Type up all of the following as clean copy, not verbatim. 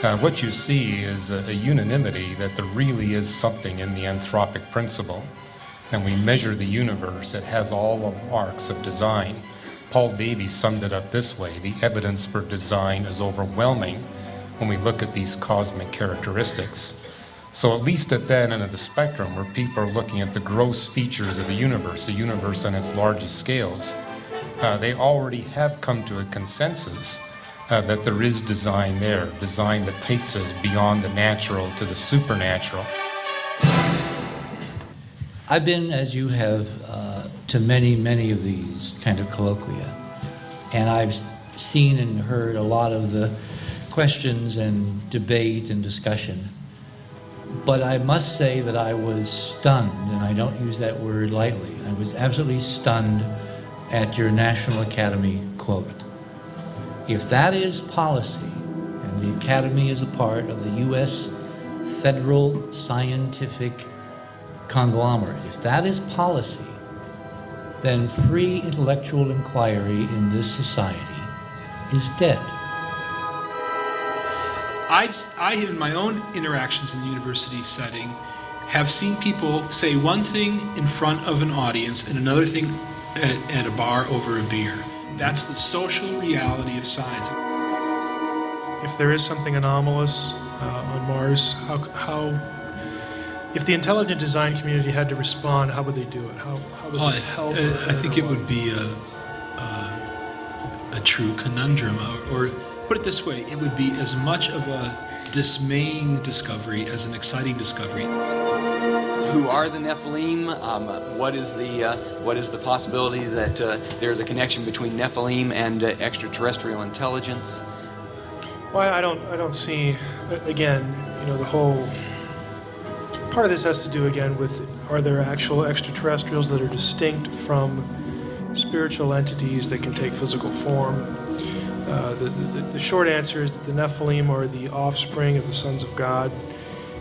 What you see is a unanimity that there really is something in the anthropic principle. And we measure the universe, it has all the marks of design. Paul Davies summed it up this way: the evidence for design is overwhelming when we look at these cosmic characteristics. So at least at that end of the spectrum, where people are looking at the gross features of the universe on its largest scales, they already have come to a consensus that there is design there, design that takes us beyond the natural to the supernatural. I've been, as you have, to many of these kind of colloquia, and I've seen and heard a lot of the questions and debate and discussion. But I must say that I was stunned, and I don't use that word lightly. I was absolutely stunned at your National Academy quote. If that is policy, and the Academy is a part of the U.S. federal scientific conglomerate, if that is policy, then free intellectual inquiry in this society is dead. I have, in my own interactions in the university setting, have seen people say one thing in front of an audience and another thing at a bar over a beer. That's the social reality of science. If there is something anomalous on Mars, how if the intelligent design community had to respond, how would they do it? How would this help? I think it would be a true conundrum, or put it this way, it would be as much of a dismaying discovery as an exciting discovery. Who are the Nephilim? What is the possibility that there's a connection between Nephilim and extraterrestrial intelligence? Well, I don't see, again, the whole part of this has to do again with, are there actual extraterrestrials that are distinct from spiritual entities that can take physical form? The short answer is that the Nephilim are the offspring of the sons of God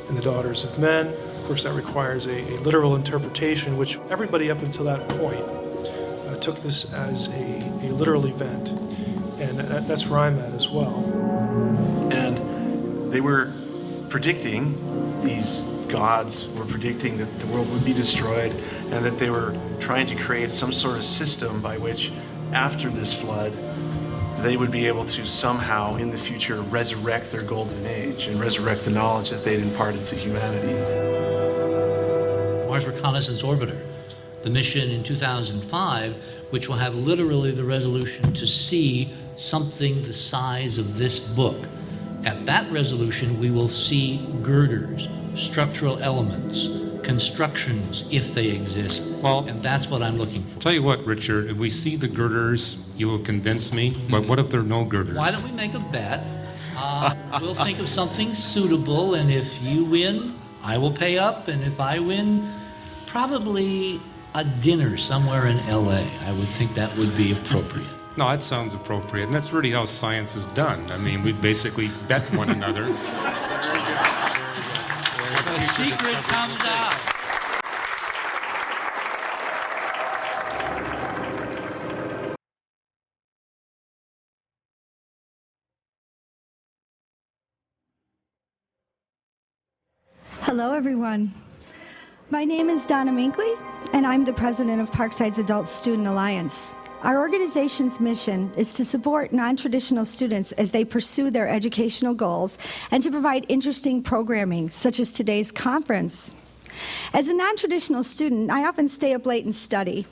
and the daughters of men. Of course, that requires a literal interpretation, which everybody up until that point took this as a literal event. And that's where I'm at as well. And they were predicting, these gods were predicting that the world would be destroyed and that they were trying to create some sort of system by which, after this flood, they would be able to somehow, in the future, resurrect their golden age and resurrect the knowledge that they'd imparted to humanity. Mars Reconnaissance Orbiter, the mission in 2005, which will have literally the resolution to see something the size of this book. At that resolution, we will see girders, structural elements, constructions, if they exist. Well, and that's what I'm looking for. Tell you what, Richard, if we see the girders, you will convince me. But what if there are no girders? Why don't we make a bet? We'll think of something suitable, and if you win, I will pay up, and if I win, probably a dinner somewhere in LA. I would think that would be appropriate. No, that sounds appropriate, and that's really how science is done. I mean, we basically bet one another. The secret comes out. Hello, everyone. My name is Donna Minkley, and I'm the president of Parkside's Adult Student Alliance. Our organization's mission is to support non-traditional students as they pursue their educational goals and to provide interesting programming, such as today's conference. As a non-traditional student, I often stay up late and study.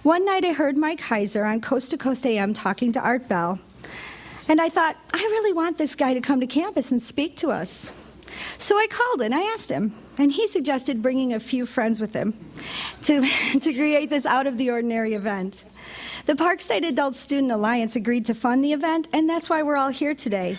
One night I heard Mike Heiser on Coast to Coast AM talking to Art Bell, and I thought, I really want this guy to come to campus and speak to us. So I called and I asked him, and he suggested bringing a few friends with him to create this out-of-the-ordinary event. The Parkside Adult Student Alliance agreed to fund the event, and that's why we're all here today.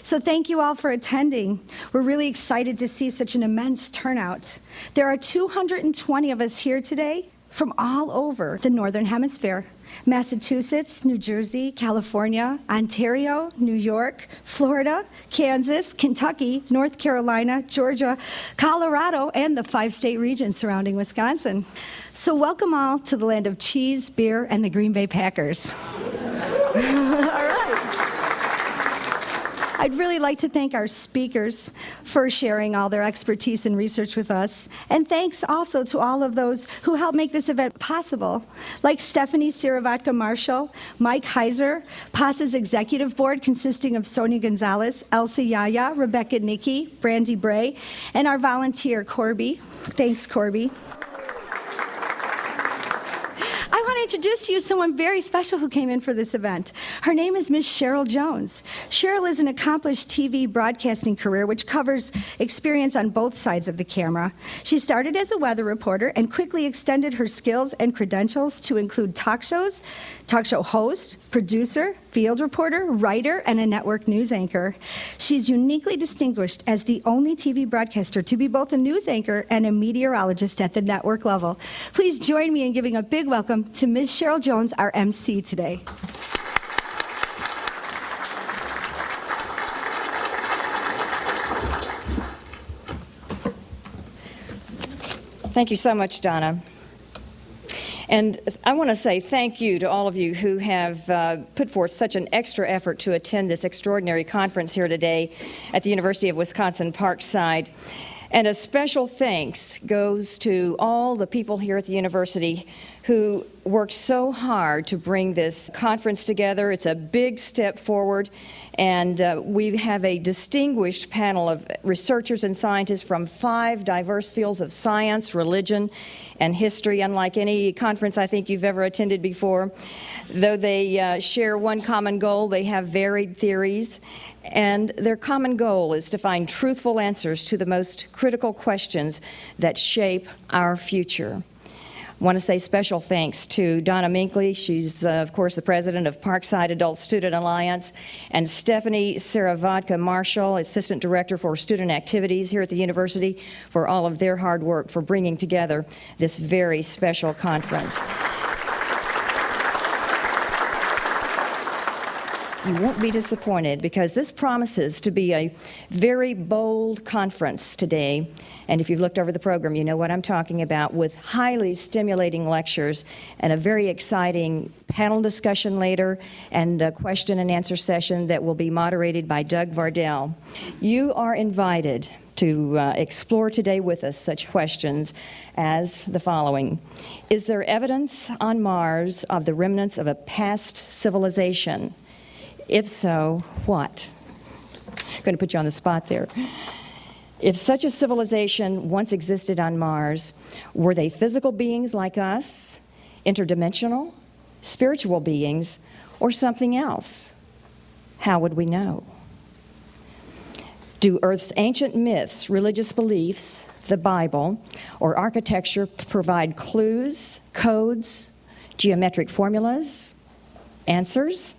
So thank you all for attending. We're really excited to see such an immense turnout. There are 220 of us here today from all over the Northern Hemisphere: Massachusetts, New Jersey, California, Ontario, New York, Florida, Kansas, Kentucky, North Carolina, Georgia, Colorado, and the 5-state region surrounding Wisconsin. So welcome all to the land of cheese, beer, and the Green Bay Packers. All right. I'd really like to thank our speakers for sharing all their expertise and research with us. And thanks also to all of those who helped make this event possible, like Stephanie Siravatka-Marshall, Mike Heiser, PASA's executive board consisting of Sonia Gonzalez, Elsa Yaya, Rebecca Nicky, Brandy Bray, and our volunteer, Corby. Thanks, Corby. I want to introduce to you someone very special who came in for this event. Her name is Miss Cheryl Jones. Cheryl is an accomplished TV broadcasting career which covers experience on both sides of the camera. She started as a weather reporter and quickly extended her skills and credentials to include talk show host, producer, field reporter, writer, and a network news anchor. She's uniquely distinguished as the only TV broadcaster to be both a news anchor and a meteorologist at the network level. Please join me in giving a big welcome to Ms. Cheryl Jones, our MC today. Thank you so much, Donna. And I want to say thank you to all of you who have put forth such an extra effort to attend this extraordinary conference here today at the University of Wisconsin-Parkside. And a special thanks goes to all the people here at the university who worked so hard to bring this conference together. It's a big step forward, and we have a distinguished panel of researchers and scientists from 5 diverse fields of science, religion, and history, unlike any conference I think you've ever attended before. Though they share one common goal, they have varied theories, and their common goal is to find truthful answers to the most critical questions that shape our future. I want to say special thanks to Donna Minkley. She's, of course, the president of Parkside Adult Student Alliance, and Stephanie Siravatka-Marshall, assistant director for student activities here at the university, for all of their hard work for bringing together this very special conference. You won't be disappointed because this promises to be a very bold conference today. And if you've looked over the program, you know what I'm talking about, with highly stimulating lectures and a very exciting panel discussion later and a question and answer session that will be moderated by Doug Vardell. You are invited to explore today with us such questions as the following. Is there evidence on Mars of the remnants of a past civilization? If so, what? I'm going to put you on the spot there. If such a civilization once existed on Mars, were they physical beings like us, interdimensional, spiritual beings, or something else? How would we know? Do Earth's ancient myths, religious beliefs, the Bible, or architecture provide clues, codes, geometric formulas, answers?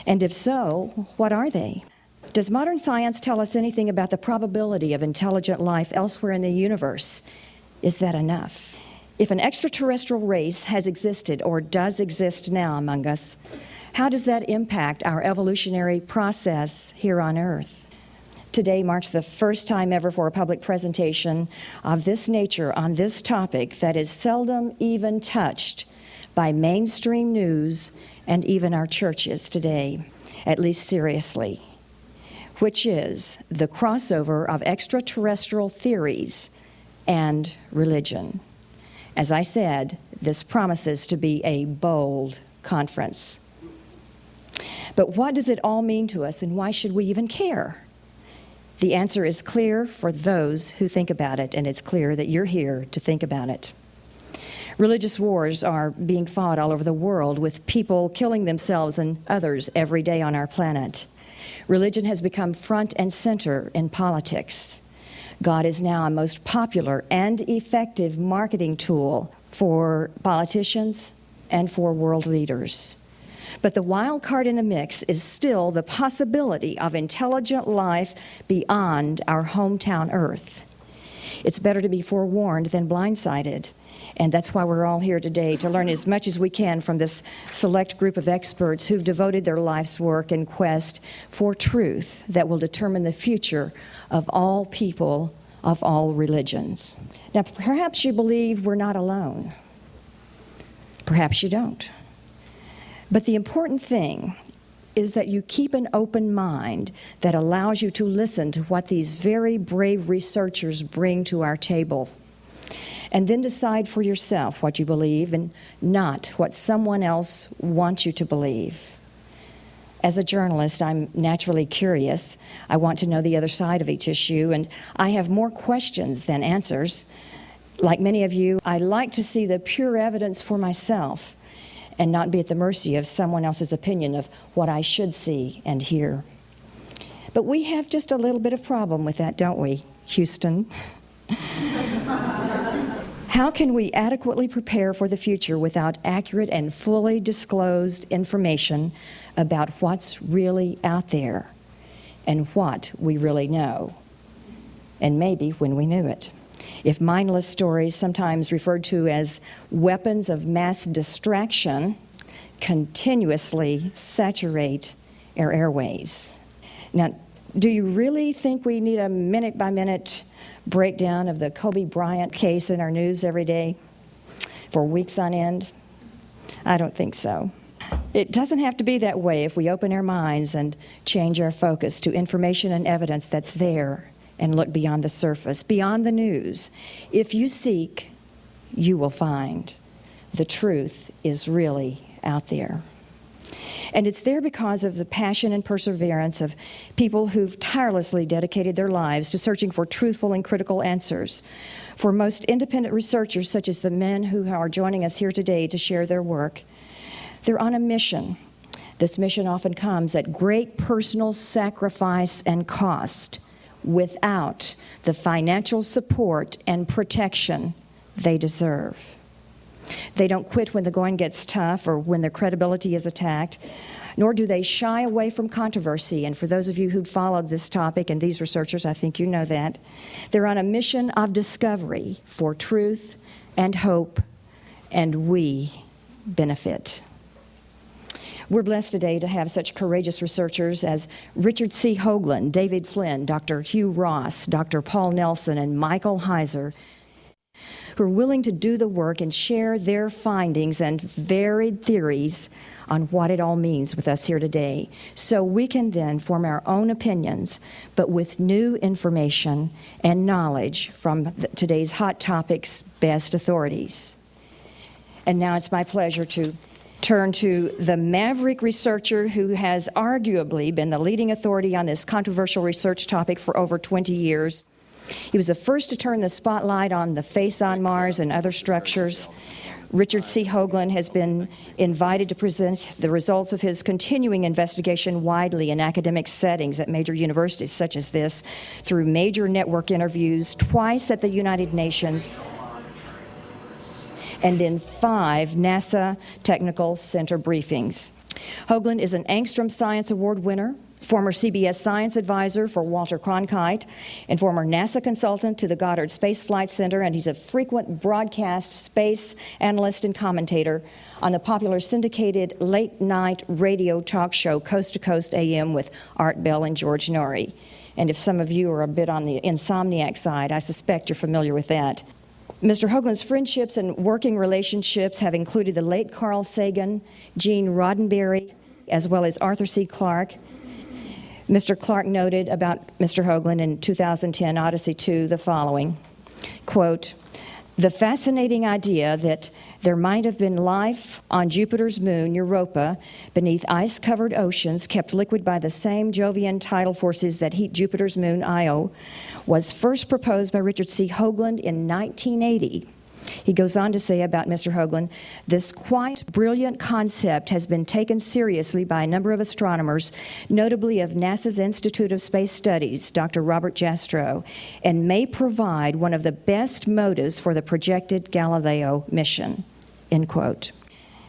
And if so, what are they? Does modern science tell us anything about the probability of intelligent life elsewhere in the universe? Is that enough? If an extraterrestrial race has existed or does exist now among us, how does that impact our evolutionary process here on Earth? Today marks the first time ever for a public presentation of this nature on this topic that is seldom even touched by mainstream news and even our churches today, at least seriously, which is the crossover of extraterrestrial theories and religion. As I said, this promises to be a bold conference. But what does it all mean to us, and why should we even care? The answer is clear for those who think about it, and it's clear that you're here to think about it. Religious wars are being fought all over the world, with people killing themselves and others every day on our planet. Religion has become front and center in politics. God is now a most popular and effective marketing tool for politicians and for world leaders. But the wild card in the mix is still the possibility of intelligent life beyond our hometown Earth. It's better to be forewarned than blindsided. And that's why we're all here today, to learn as much as we can from this select group of experts who've devoted their life's work and quest for truth that will determine the future of all people of all religions. Now, perhaps you believe we're not alone. Perhaps you don't. But the important thing is that you keep an open mind that allows you to listen to what these very brave researchers bring to our table, and then decide for yourself what you believe and not what someone else wants you to believe. As a journalist, I'm naturally curious. I want to know the other side of each issue, and I have more questions than answers. Like many of you, I like to see the pure evidence for myself and not be at the mercy of someone else's opinion of what I should see and hear. But we have just a little bit of problem with that, don't we, Houston? How can we adequately prepare for the future without accurate and fully disclosed information about what's really out there and what we really know, and maybe when we knew it? If mindless stories, sometimes referred to as weapons of mass distraction, continuously saturate our airways. Now, do you really think we need a minute-by-minute breakdown of the Kobe Bryant case in our news every day for weeks on end? I don't think so. It doesn't have to be that way if we open our minds and change our focus to information and evidence that's there and look beyond the surface, beyond the news. If you seek, you will find. The truth is really out there. And it's there because of the passion and perseverance of people who've tirelessly dedicated their lives to searching for truthful and critical answers. For most independent researchers, such as the men who are joining us here today to share their work, they're on a mission. This mission often comes at great personal sacrifice and cost, without the financial support and protection they deserve. They don't quit when the going gets tough or when their credibility is attacked, nor do they shy away from controversy. And for those of you who've followed this topic and these researchers, I think you know that. They're on a mission of discovery for truth and hope, and we benefit. We're blessed today to have such courageous researchers as Richard C. Hoagland, David Flynn, Dr. Hugh Ross, Dr. Paul Nelson, and Michael Heiser, who are willing to do the work and share their findings and varied theories on what it all means with us here today, so we can then form our own opinions, but with new information and knowledge from today's hot topics' best authorities. And now it's my pleasure to turn to the maverick researcher who has arguably been the leading authority on this controversial research topic for over 20 years. He was the first to turn the spotlight on the face on Mars and other structures. Richard C. Hoagland has been invited to present the results of his continuing investigation widely in academic settings at major universities such as this, through major network interviews, twice at the United Nations, and in 5 NASA Technical Center briefings. Hoagland is an Angstrom Science Award winner, former CBS Science Advisor for Walter Cronkite, and former NASA consultant to the Goddard Space Flight Center, and he's a frequent broadcast space analyst and commentator on the popular syndicated late-night radio talk show Coast to Coast AM with Art Bell and George Norrie. And if some of you are a bit on the insomniac side, I suspect you're familiar with that. Mr. Hoagland's friendships and working relationships have included the late Carl Sagan, Gene Roddenberry, as well as Arthur C. Clarke. Mr. Clarke noted about Mr. Hoagland in 2010 Odyssey 2 the following, quote, "The fascinating idea that there might have been life on Jupiter's moon, Europa, beneath ice-covered oceans kept liquid by the same Jovian tidal forces that heat Jupiter's moon, Io, was first proposed by Richard C. Hoagland in 1980. He goes on to say about Mr. Hoagland, "This quite brilliant concept has been taken seriously by a number of astronomers, notably of NASA's Institute of Space Studies, Dr. Robert Jastrow, and may provide one of the best motives for the projected Galileo mission," end quote.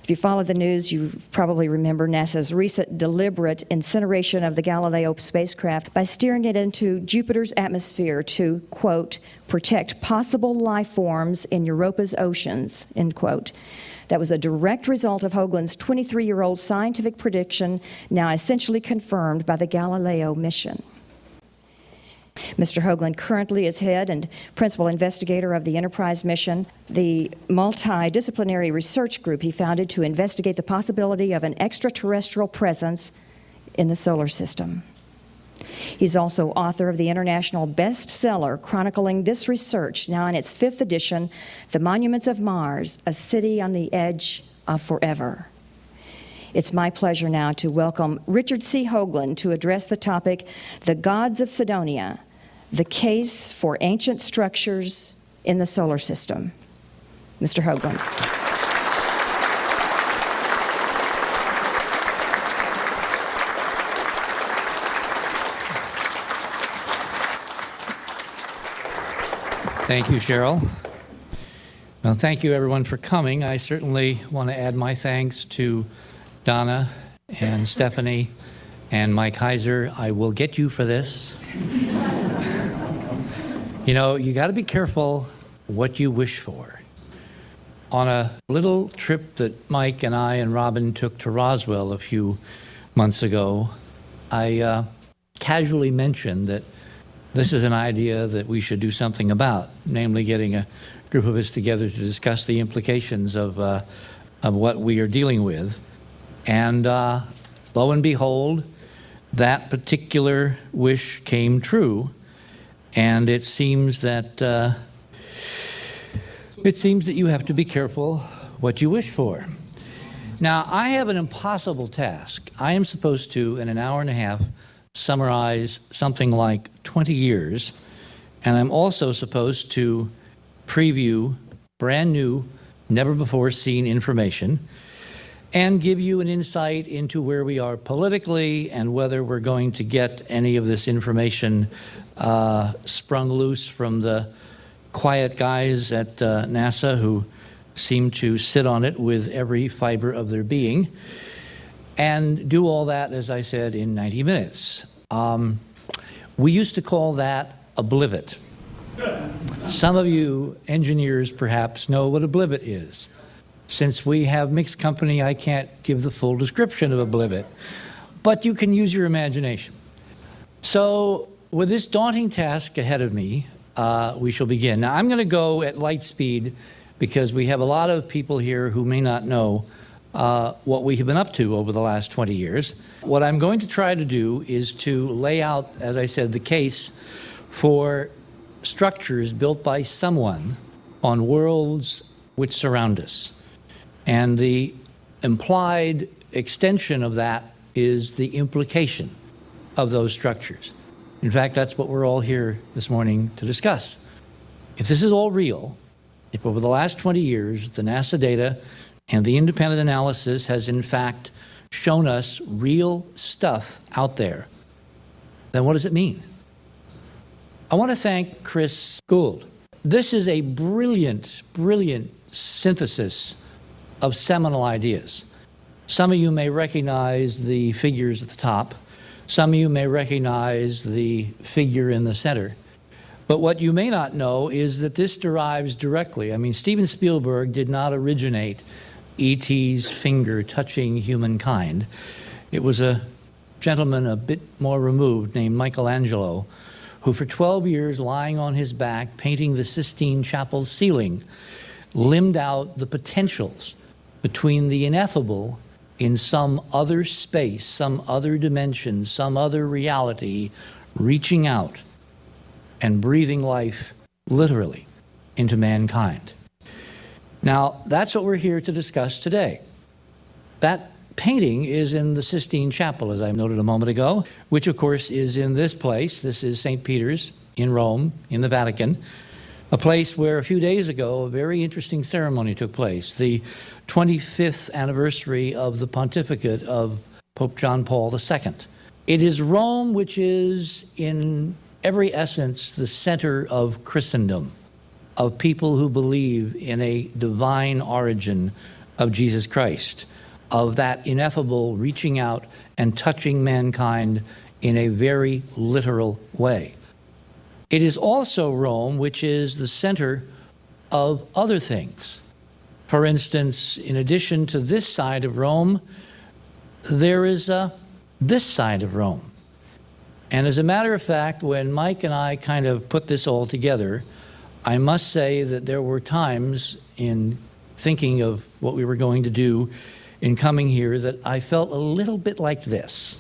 If you follow the news, you probably remember NASA's recent deliberate incineration of the Galileo spacecraft by steering it into Jupiter's atmosphere to, quote, "protect possible life forms in Europa's oceans," end quote. That was a direct result of Hoagland's 23-year-old scientific prediction, now essentially confirmed by the Galileo mission. Mr. Hoagland currently is head and principal investigator of the Enterprise mission, the multidisciplinary research group he founded to investigate the possibility of an extraterrestrial presence in the solar system. He's also author of the international bestseller chronicling this research, now in its 5th edition, The Monuments of Mars, A City on the Edge of Forever. It's my pleasure now to welcome Richard C. Hoagland to address the topic, The Gods of Cydonia, the Case for Ancient Structures in the Solar System. Mr. Hoagland. Thank you, Cheryl. Well, thank you, everyone, for coming. I certainly want to add my thanks to Donna and Stephanie and Mike Heiser. I will get you for this. You know, you got to be careful what you wish for. On a little trip that Mike and I and Robin took to Roswell a few months ago, I casually mentioned that this is an idea that we should do something about, namely getting a group of us together to discuss the implications of what we are dealing with. And lo and behold, that particular wish came true, and it seems that you have to be careful what you wish for. Now, I have an impossible task. I am supposed to, in an hour and a half, summarize something like 20 years, and I'm also supposed to preview brand new, never before seen information and give you an insight into where we are politically and whether we're going to get any of this information sprung loose from the quiet guys at NASA who seem to sit on it with every fiber of their being, and do all that, as I said, in 90 minutes. We used to call that a blivet. Some of you engineers perhaps know what a blivet is. Since we have mixed company, I can't give the full description of a blivet, but you can use your imagination. So with this daunting task ahead of me, we shall begin. Now, I'm going to go at light speed because we have a lot of people here who may not know what we have been up to over the last 20 years. What I'm going to try to do is to lay out, as I said, the case for structures built by someone on worlds which surround us. And the implied extension of that is the implication of those structures. In fact, that's what we're all here this morning to discuss. If this is all real, if over the last 20 years the NASA data and the independent analysis has in fact shown us real stuff out there, then what does it mean? I want to thank Chris Gould. This is a brilliant, brilliant synthesis of seminal ideas. Some of you may recognize the figures at the top. Some of you may recognize the figure in the center. But what you may not know is that this derives directly. I mean, Steven Spielberg did not originate E.T.'s finger touching humankind. It was a gentleman a bit more removed named Michelangelo, who for 12 years, lying on his back, painting the Sistine Chapel ceiling, limbed out the potentials between the ineffable in some other space, some other dimension, some other reality, reaching out and breathing life, literally, into mankind. Now, that's what we're here to discuss today. That painting is in the Sistine Chapel, as I noted a moment ago, which, of course, is in this place. This is St. Peter's in Rome, in the Vatican, a place where a few days ago a very interesting ceremony took place, the 25th anniversary of the pontificate of Pope John Paul II. It is Rome which is, in every essence, the center of Christendom, of people who believe in a divine origin of Jesus Christ, of that ineffable reaching out and touching mankind in a very literal way. It is also Rome which is the center of other things. For instance, in addition to this side of Rome, there is this side of Rome. And as a matter of fact, when Mike and I kind of put this all together, I must say that there were times in thinking of what we were going to do in coming here that I felt a little bit like this.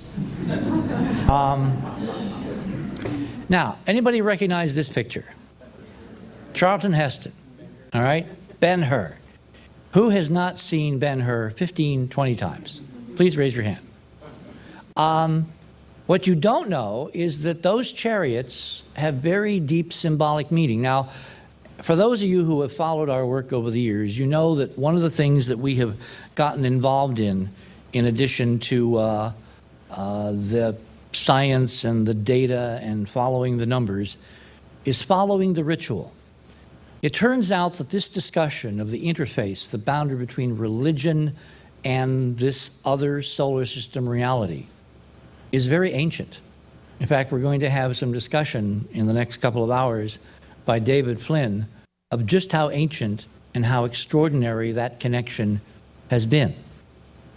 Now, anybody recognize this picture? Charlton Heston, all right? Ben-Hur. Who has not seen Ben-Hur 15, 20 times? Please raise your hand. What you don't know is that those chariots have very deep symbolic meaning. Now, for those of you who have followed our work over the years, you know that one of the things that we have gotten involved in addition to the science and the data and following the numbers, is following the ritual. It turns out that this discussion of the interface, the boundary between religion and this other solar system reality, is very ancient. In fact, we're going to have some discussion in the next couple of hours by David Flynn of just how ancient and how extraordinary that connection has been.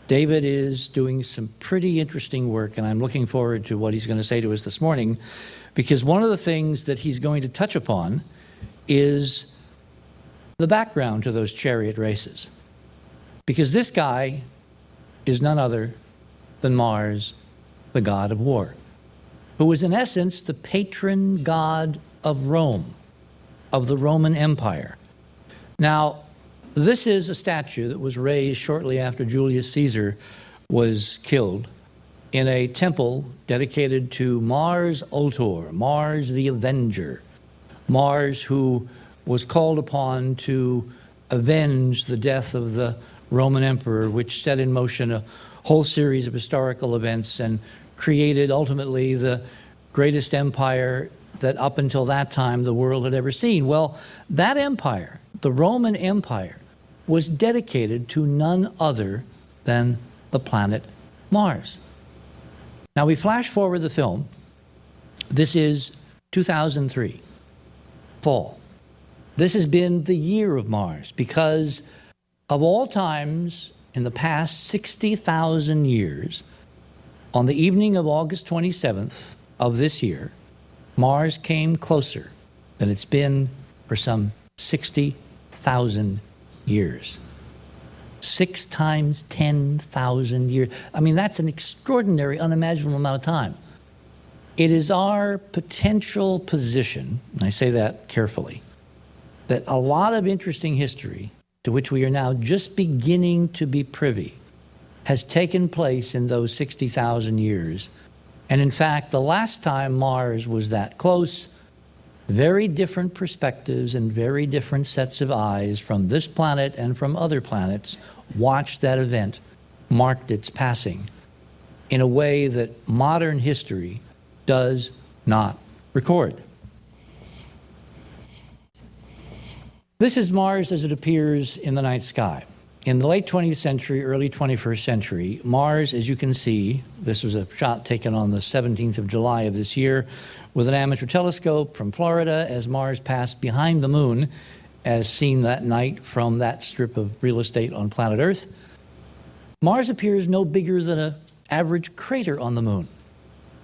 David is doing some pretty interesting work, and I'm looking forward to what he's going to say to us this morning, because one of the things that he's going to touch upon is the background to those chariot races. Because this guy is none other than Mars, the god of war, who was in essence the patron god of Rome, of the Roman Empire. Now, this is a statue that was raised shortly after Julius Caesar was killed in a temple dedicated to Mars Ultor, Mars the Avenger, Mars who was called upon to avenge the death of the Roman emperor, which set in motion a whole series of historical events and created ultimately the greatest empire that up until that time the world had ever seen. Well, that empire, the Roman Empire, was dedicated to none other than the planet Mars. Now we flash forward the film. This is 2003, fall. This has been the year of Mars because of all times in the past 60,000 years, on the evening of August 27th of this year, Mars came closer than it's been for some 60,000 years. 6 times 10,000 years. I mean, that's an extraordinary, unimaginable amount of time. It is our potential position, and I say that carefully, that a lot of interesting history to which we are now just beginning to be privy has taken place in those 60,000 years. And in fact, the last time Mars was that close, very different perspectives and very different sets of eyes from this planet and from other planets watched that event, marked its passing in a way that modern history does not record. This is Mars as it appears in the night sky. In the late 20th century, early 21st century, Mars, as you can see, this was a shot taken on the 17th of July of this year with an amateur telescope from Florida as Mars passed behind the moon, as seen that night from that strip of real estate on planet Earth. Mars appears no bigger than an average crater on the moon.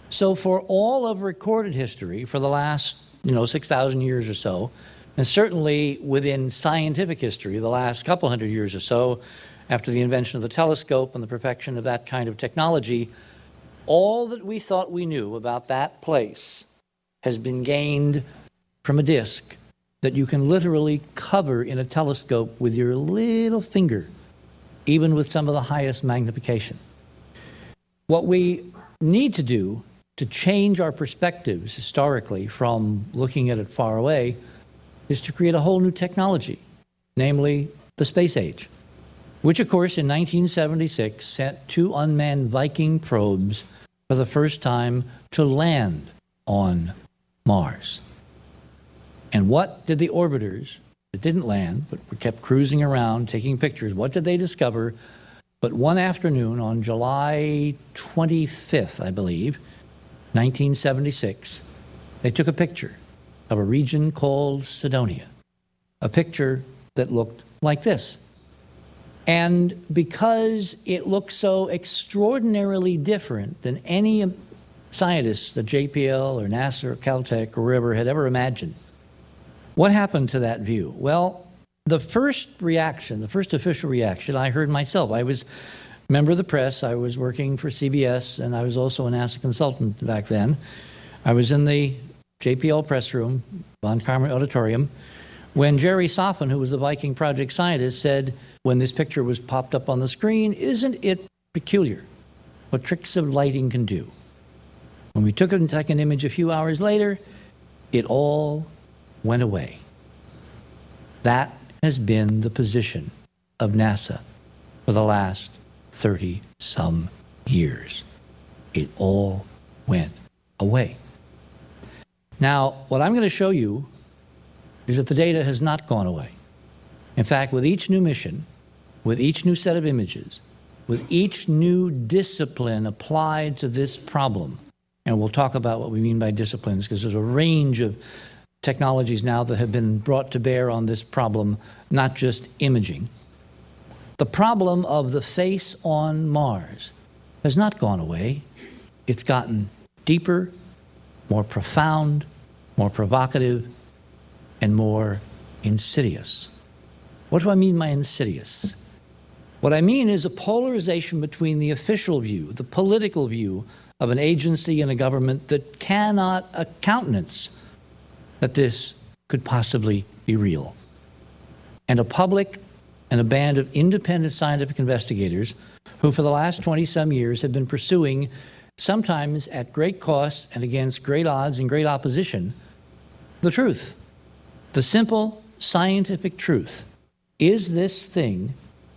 So for all of recorded history for the last, 6,000 years or so, and certainly within scientific history, the last couple hundred years or so, after the invention of the telescope and the perfection of that kind of technology, all that we thought we knew about that place has been gained from a disk that you can literally cover in a telescope with your little finger, even with some of the highest magnification. What we need to do to change our perspectives historically from looking at it far away is to create a whole new technology, namely the space age, which of course in 1976 sent 2 unmanned Viking probes for the first time to land on Mars. And what did the orbiters that didn't land, but were kept cruising around, taking pictures, what did they discover? But one afternoon on July 25th, I believe, 1976, they took a picture of a region called Cydonia, a picture that looked like this. And because it looked so extraordinarily different than any scientists at JPL or NASA or Caltech or wherever had ever imagined, what happened to that view? Well, the first reaction, the first official reaction I heard myself, I was member of the press. I was working for CBS, and I was also a NASA consultant back then. I was in the JPL press room, Von Karman Auditorium, when Jerry Soffin, who was the Viking Project scientist, said, when this picture was popped up on the screen, "Isn't it peculiar what tricks of lighting can do?" When we took a second image a few hours later, it all went away. That has been the position of NASA for the last 30-some years. It all went away. Now, what I'm going to show you is that the data has not gone away. In fact, with each new mission, with each new set of images, with each new discipline applied to this problem, and we'll talk about what we mean by disciplines, because there's a range of technologies now that have been brought to bear on this problem, not just imaging. The problem of the face on Mars has not gone away. It's gotten deeper, more profound, more provocative, and more insidious. What do I mean by insidious? What I mean is a polarization between the official view, the political view of an agency and a government that cannot countenance that this could possibly be real, and a public and a band of independent scientific investigators who for the last 20-some years have been pursuing, sometimes at great cost and against great odds and great opposition, the truth. The simple scientific truth. Is this thing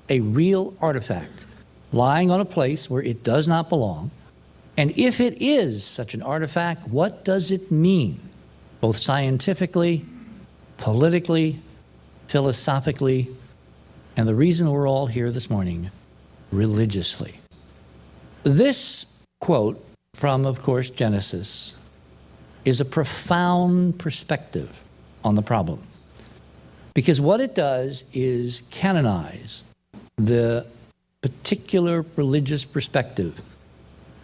a real artifact lying on a place where it does not belong? And if it is such an artifact, what does it mean, both scientifically, politically, philosophically, and the reason we're all here this morning, religiously? This quote from, of course, Genesis is a profound perspective on the problem. Because what it does is canonize the particular religious perspective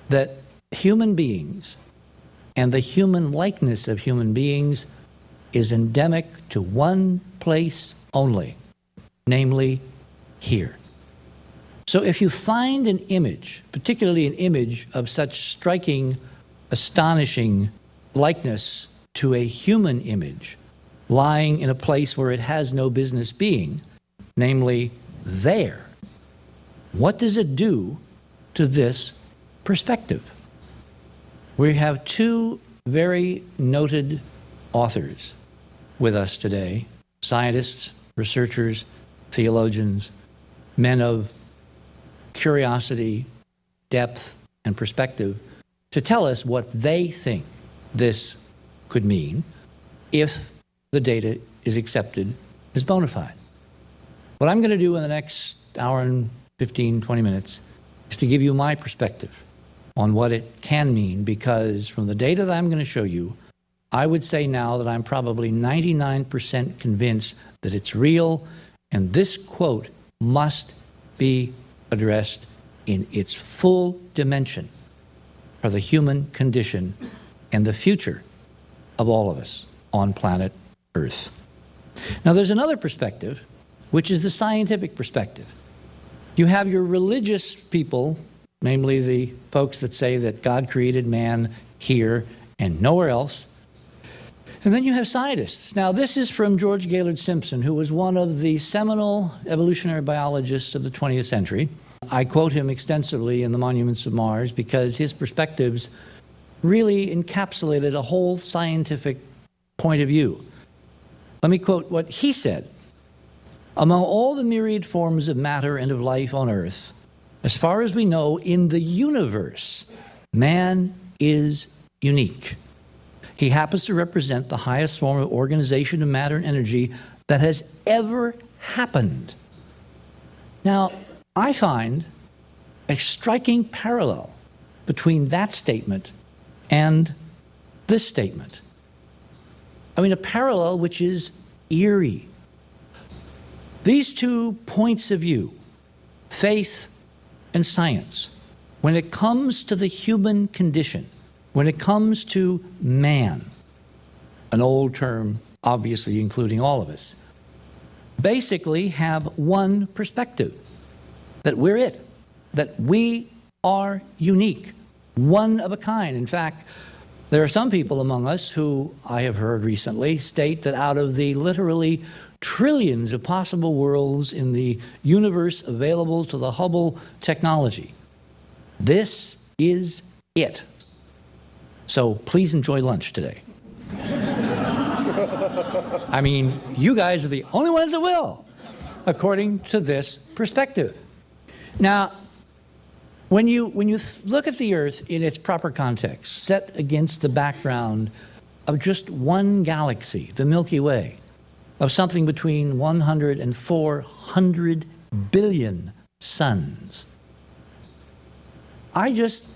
that human beings and the human likeness of human beings is endemic to one place only, namely here. So if you find an image, particularly an image of such striking, astonishing likeness to a human image, lying in a place where it has no business being, namely there, what does it do to this perspective? We have two very noted authors with us today, scientists, researchers, theologians, men of curiosity, depth, and perspective, to tell us what they think this could mean if the data is accepted as bona fide. What I'm going to do in the next hour and 15, 20 minutes is to give you my perspective on what it can mean, because from the data that I'm going to show you, I would say now that I'm probably 99% convinced that it's real, and this quote must be addressed in its full dimension for the human condition and the future of all of us on planet Earth. Now, there's another perspective, which is the scientific perspective. You have your religious people, namely the folks that say that God created man here and nowhere else. And then you have scientists. Now, this is from George Gaylord Simpson, who was one of the seminal evolutionary biologists of the 20th century. I quote him extensively in The Monuments of Mars because his perspectives really encapsulated a whole scientific point of view. Let me quote what he said. Among all the myriad forms of matter and of life on Earth, as far as we know in the universe, man is unique. He happens to represent the highest form of organization of matter and energy that has ever happened. Now, I find a striking parallel between that statement and this statement. I mean, a parallel which is eerie. These two points of view, faith and science, when it comes to the human condition, when it comes to man, an old term obviously including all of us, basically have one perspective, that we're it. that we are unique, one of a kind. In fact, there are some people among us who I have heard recently state that out of the literally trillions of possible worlds in the universe available to the Hubble technology, this is it. So please enjoy lunch today. I mean, you guys are the only ones that will, according to this perspective. Now, when you look at the Earth in its proper context, set against the background of just one galaxy, the Milky Way, of something between 100 and 400 billion suns, I just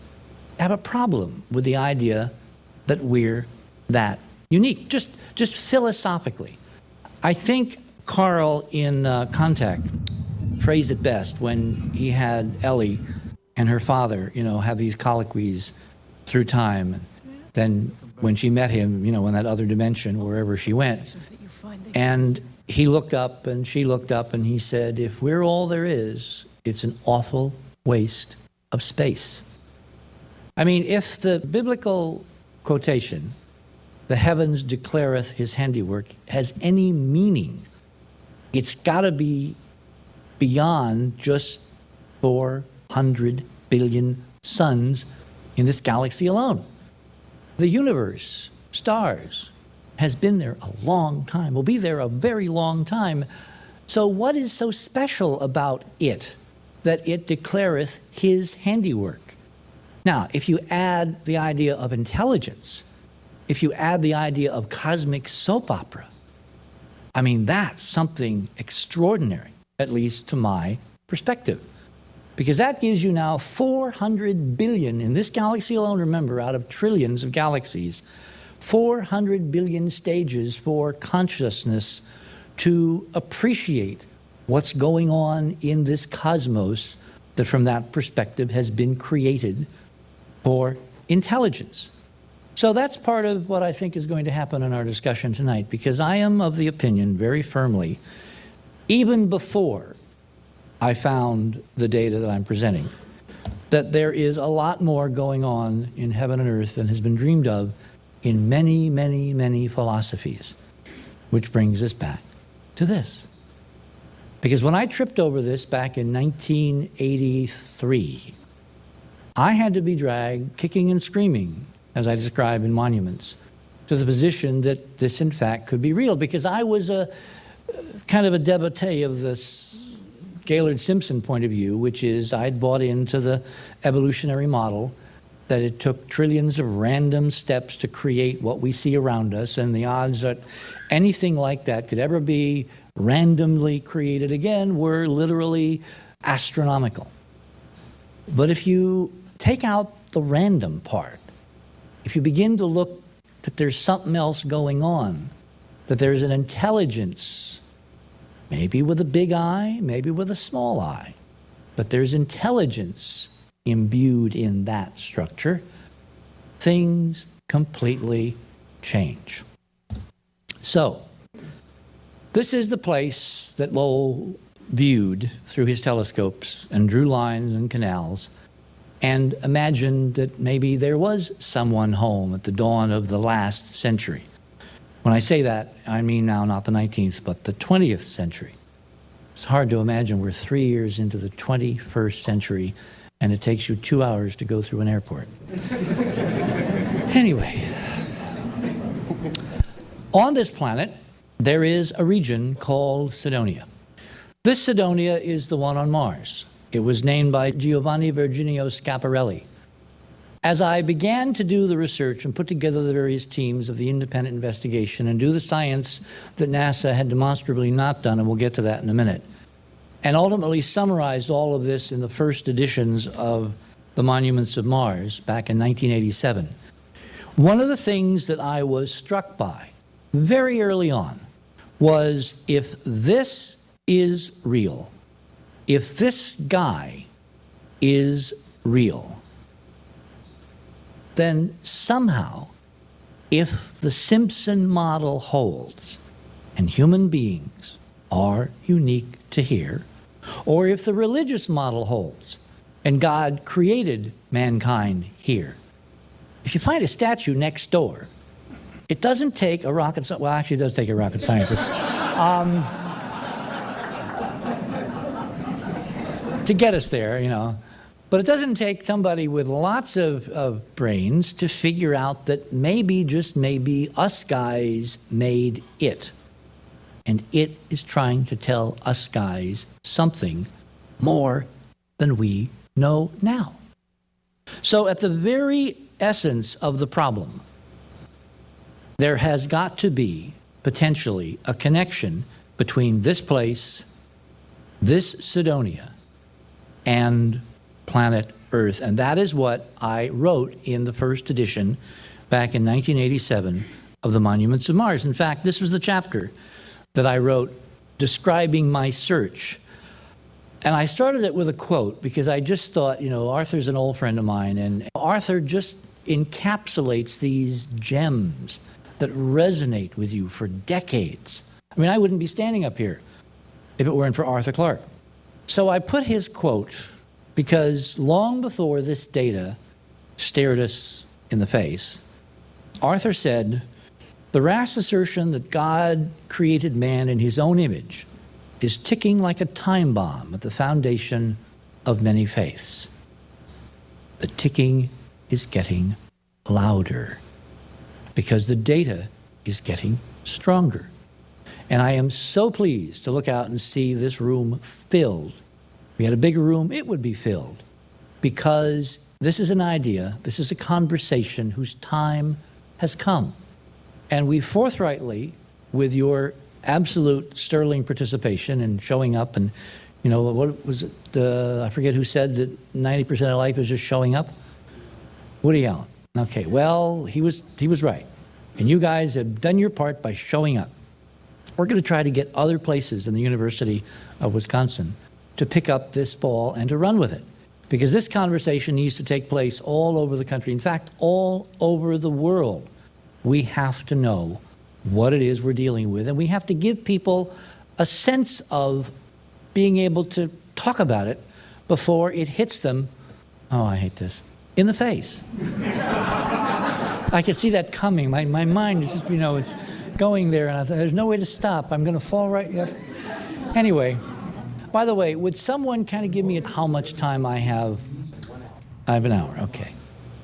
have a problem with the idea that we're that unique, just philosophically. I think Carl in Contact phrased it best when he had Ellie and her father, have these colloquies through time. Then when she met him, in that other dimension, wherever she went, and he looked up and she looked up and he said, if we're all there is, it's an awful waste of space. I mean, if the biblical quotation, the heavens declareth his handiwork, has any meaning, it's got to be beyond just 400 billion suns in this galaxy alone. The universe, stars, has been there a long time, will be there a very long time. So what is so special about it that it declareth his handiwork? Now, if you add the idea of intelligence, if you add the idea of cosmic soap opera, I mean, that's something extraordinary, at least to my perspective. Because that gives you now 400 billion, in this galaxy alone, remember, out of trillions of galaxies, 400 billion stages for consciousness to appreciate what's going on in this cosmos that from that perspective has been created for intelligence. So that's part of what I think is going to happen in our discussion tonight, because I am of the opinion very firmly, even before I found the data that I'm presenting, that there is a lot more going on in heaven and earth than has been dreamed of in many, many, many philosophies, which brings us back to this. Because when I tripped over this back in 1983, I had to be dragged kicking and screaming, as I describe in Monuments, to the position that this in fact could be real, because I was a kind of a devotee of this Gaylord Simpson point of view, which is I'd bought into the evolutionary model that it took trillions of random steps to create what we see around us, and the odds that anything like that could ever be randomly created again were literally astronomical. But if you take out the random part, if you begin to look that there's something else going on, that there's an intelligence, maybe with a big I, maybe with a small I, but there's intelligence imbued in that structure, things completely change. So, this is the place that Lowell viewed through his telescopes and drew lines and canals and imagined that maybe there was someone home at the dawn of the last century. When I say that, I mean now not the 19th, but the 20th century. It's hard to imagine we're 3 years into the 21st century and it takes you 2 hours to go through an airport. Anyway, on this planet, there is a region called Cydonia. This Cydonia is the one on Mars. It was named by Giovanni Virginio Schiaparelli. As I began to do the research and put together the various teams of the independent investigation and do the science that NASA had demonstrably not done, and we'll get to that in a minute, and ultimately summarized all of this in the first editions of the Monuments of Mars back in 1987, one of the things that I was struck by very early on was, if this is real, if this guy is real, then somehow, if the Simpson model holds, and human beings are unique to here, or if the religious model holds, And God created mankind here. If you find a statue next door, it doesn't take a rocket scientist, well, actually it does take a rocket scientist, to get us there, you know. But it doesn't take somebody with lots of brains to figure out that maybe, just maybe, us guys made it. And it is trying to tell us guys something more than we know now. So at the very essence of the problem, there has got to be potentially a connection between this place, this Sidonia, and planet Earth. And that is what I wrote in the first edition back in 1987 of the Monuments of Mars. In fact, this was the chapter that I wrote describing my search. And I started it with a quote because I just thought, you know, Arthur's an old friend of mine, and Arthur just encapsulates these gems that resonate with you for decades. I mean, I wouldn't be standing up here if it weren't for Arthur Clarke. So I put his quote because long before this data stared us in the face, Arthur said, "The rash assertion that God created man in his own image is ticking like a time bomb at the foundation of many faiths. The ticking is getting louder because the data is getting stronger." And I am so pleased to look out and see this room filled. If we had a bigger room, it would be filled, because this is an idea, this is a conversation whose time has come. And we forthrightly, with your absolute sterling participation and showing up, and, you know, what was it, I forget who said that 90% of life is just showing up? Woody Allen. Okay, well, he was right. And you guys have done your part by showing up. We're going to try to get other places in the University of Wisconsin to pick up this ball and to run with it, because this conversation needs to take place all over the country. In fact, all over the world. We have to know what it is we're dealing with, and we have to give people a sense of being able to talk about it before it hits them, oh, I hate this, in the face. I could see that coming. My mind is just, you know, it's going there, and I thought, there's no way to stop. I'm going to fall right up. Anyway, by the way, would someone kind of give me how much time I have? I have an hour. Okay.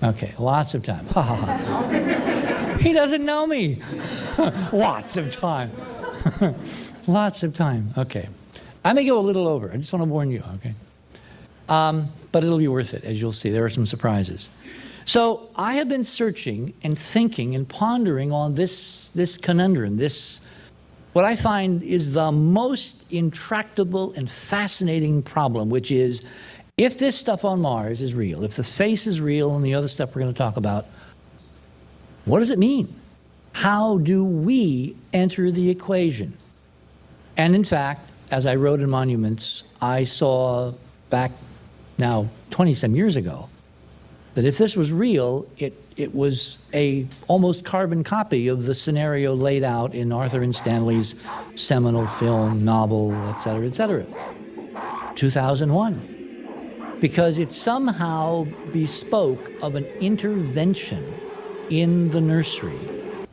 Okay, lots of time. Ha ha ha. He doesn't know me. Lots of time. Lots of time. Okay. I may go a little over. I just want to warn you, okay? But it'll be worth it, as you'll see. There are some surprises. So I have been searching and thinking and pondering on this conundrum, this, what I find is the most intractable and fascinating problem, which is, if this stuff on Mars is real, if the face is real and the other stuff we're going to talk about, what does it mean? How do we enter the equation? And in fact, as I wrote in Monuments, I saw back now 20-some years ago that if this was real, it was a almost carbon copy of the scenario laid out in Arthur and Stanley's seminal film, novel, et cetera, 2001. Because it somehow bespoke of an intervention in the nursery,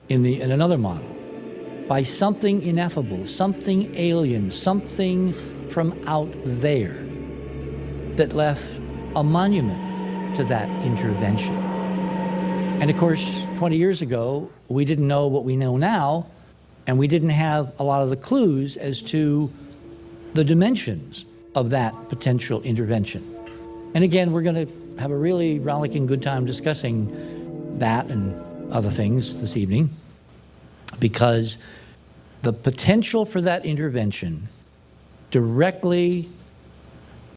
in another model, by something ineffable, something alien, something from out there that left a monument to that intervention. And of course, 20 years ago, we didn't know what we know now, and we didn't have a lot of the clues as to the dimensions of that potential intervention. And again, we're going to have a really rollicking good time discussing that and other things this evening, because the potential for that intervention directly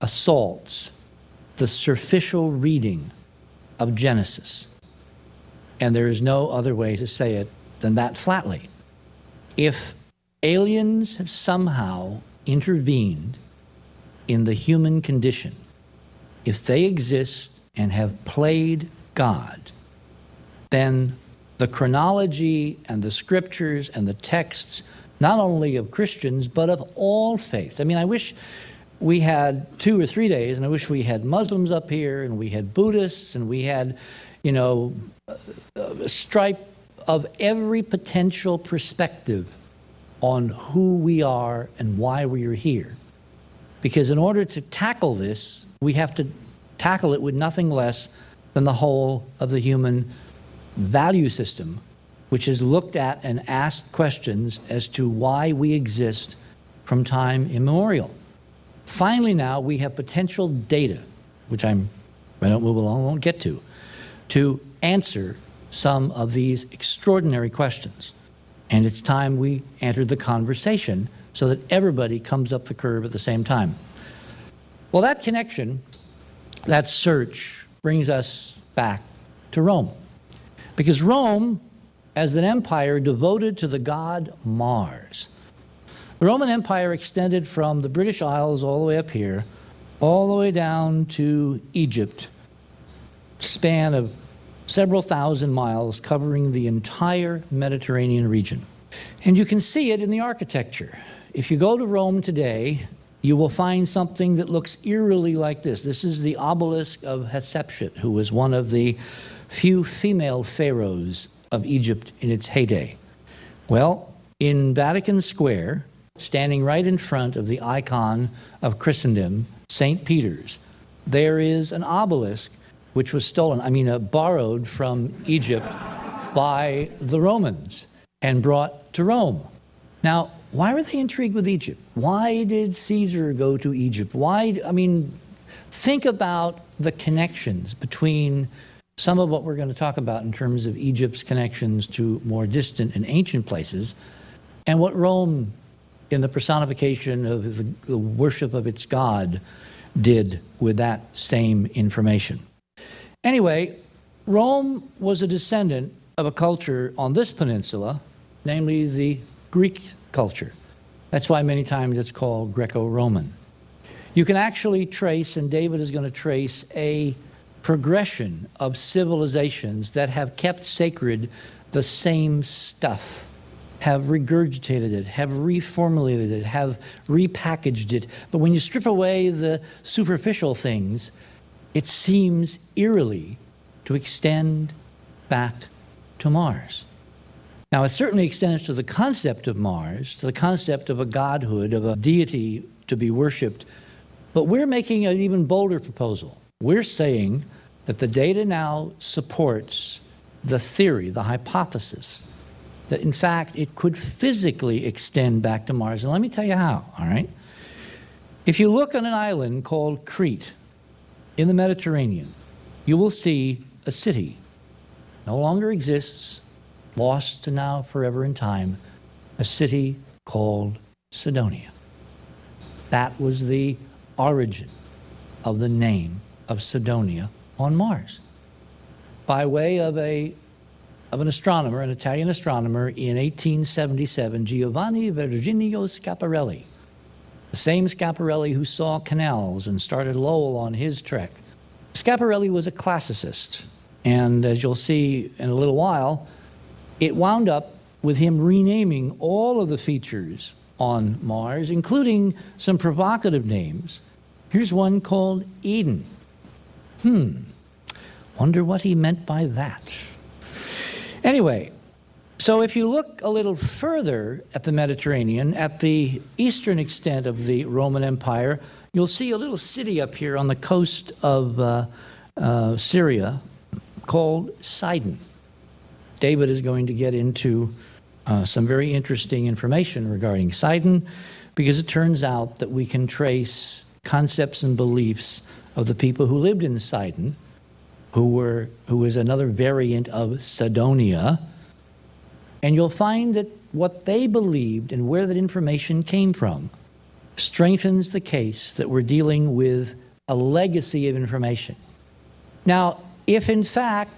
assaults the superficial reading of Genesis. And there is no other way to say it than that flatly. If aliens have somehow intervened in the human condition, if they exist and have played God, then the chronology and the scriptures and the texts, not only of Christians, but of all faiths. I mean, I wish we had 2 or 3 days, and I wish we had Muslims up here, and we had Buddhists, and we had, you know, a stripe of every potential perspective on who we are and why we are here. Because in order to tackle this, we have to tackle it with nothing less than the whole of the human value system, which has looked at and asked questions as to why we exist from time immemorial. Finally now, we have potential data, which I don't move along, won't get to answer some of these extraordinary questions. And it's time we entered the conversation so that everybody comes up the curve at the same time. Well, that connection, that search, brings us back to Rome. Because Rome, as an empire devoted to the god Mars, the Roman Empire extended from the British Isles all the way up here, all the way down to Egypt, span of several thousand miles covering the entire Mediterranean region. And you can see it in the architecture. If you go to Rome today, you will find something that looks eerily like this. This is the obelisk of Hatshepsut, who was one of the few female pharaohs of Egypt in its heyday. Well, in Vatican Square, standing right in front of the icon of Christendom, St. Peter's, there is an obelisk which was borrowed from Egypt by the Romans and brought to Rome. Now, why were they intrigued with Egypt? Why did Caesar go to Egypt? Think about the connections between some of what we're going to talk about in terms of Egypt's connections to more distant and ancient places, and what Rome, in the personification of the worship of its god, did with that same information. Anyway, Rome was a descendant of a culture on this peninsula, namely the Greek culture. That's why many times it's called Greco-Roman. You can actually trace, and David is going to trace, a progression of civilizations that have kept sacred the same stuff, have regurgitated it, have reformulated it, have repackaged it. But when you strip away the superficial things, it seems eerily to extend back to Mars. Now, it certainly extends to the concept of Mars, to the concept of a godhood, of a deity to be worshipped. But we're making an even bolder proposal. We're saying that the data now supports the theory, the hypothesis, that in fact it could physically extend back to Mars. And let me tell you how, all right? If you look on an island called Crete in the Mediterranean, you will see a city. No longer exists, lost to now forever in time, a city called Cydonia. That was the origin of the name of Cydonia on Mars. By way of an astronomer, an Italian astronomer in 1877, Giovanni Virginio Schiaparelli, the same Schiaparelli who saw canals and started Lowell on his trek. Schiaparelli was a classicist, and as you'll see in a little while, it wound up with him renaming all of the features on Mars, including some provocative names. Here's one called Eden. Wonder what he meant by that. Anyway, so if you look a little further at the Mediterranean, at the eastern extent of the Roman Empire, you'll see a little city up here on the coast of Syria called Sidon. David is going to get into some very interesting information regarding Sidon, because it turns out that we can trace concepts and beliefs of the people who lived in Sidon, who was another variant of Cydonia, and you'll find that what they believed and where that information came from strengthens the case that we're dealing with a legacy of information. Now, if in fact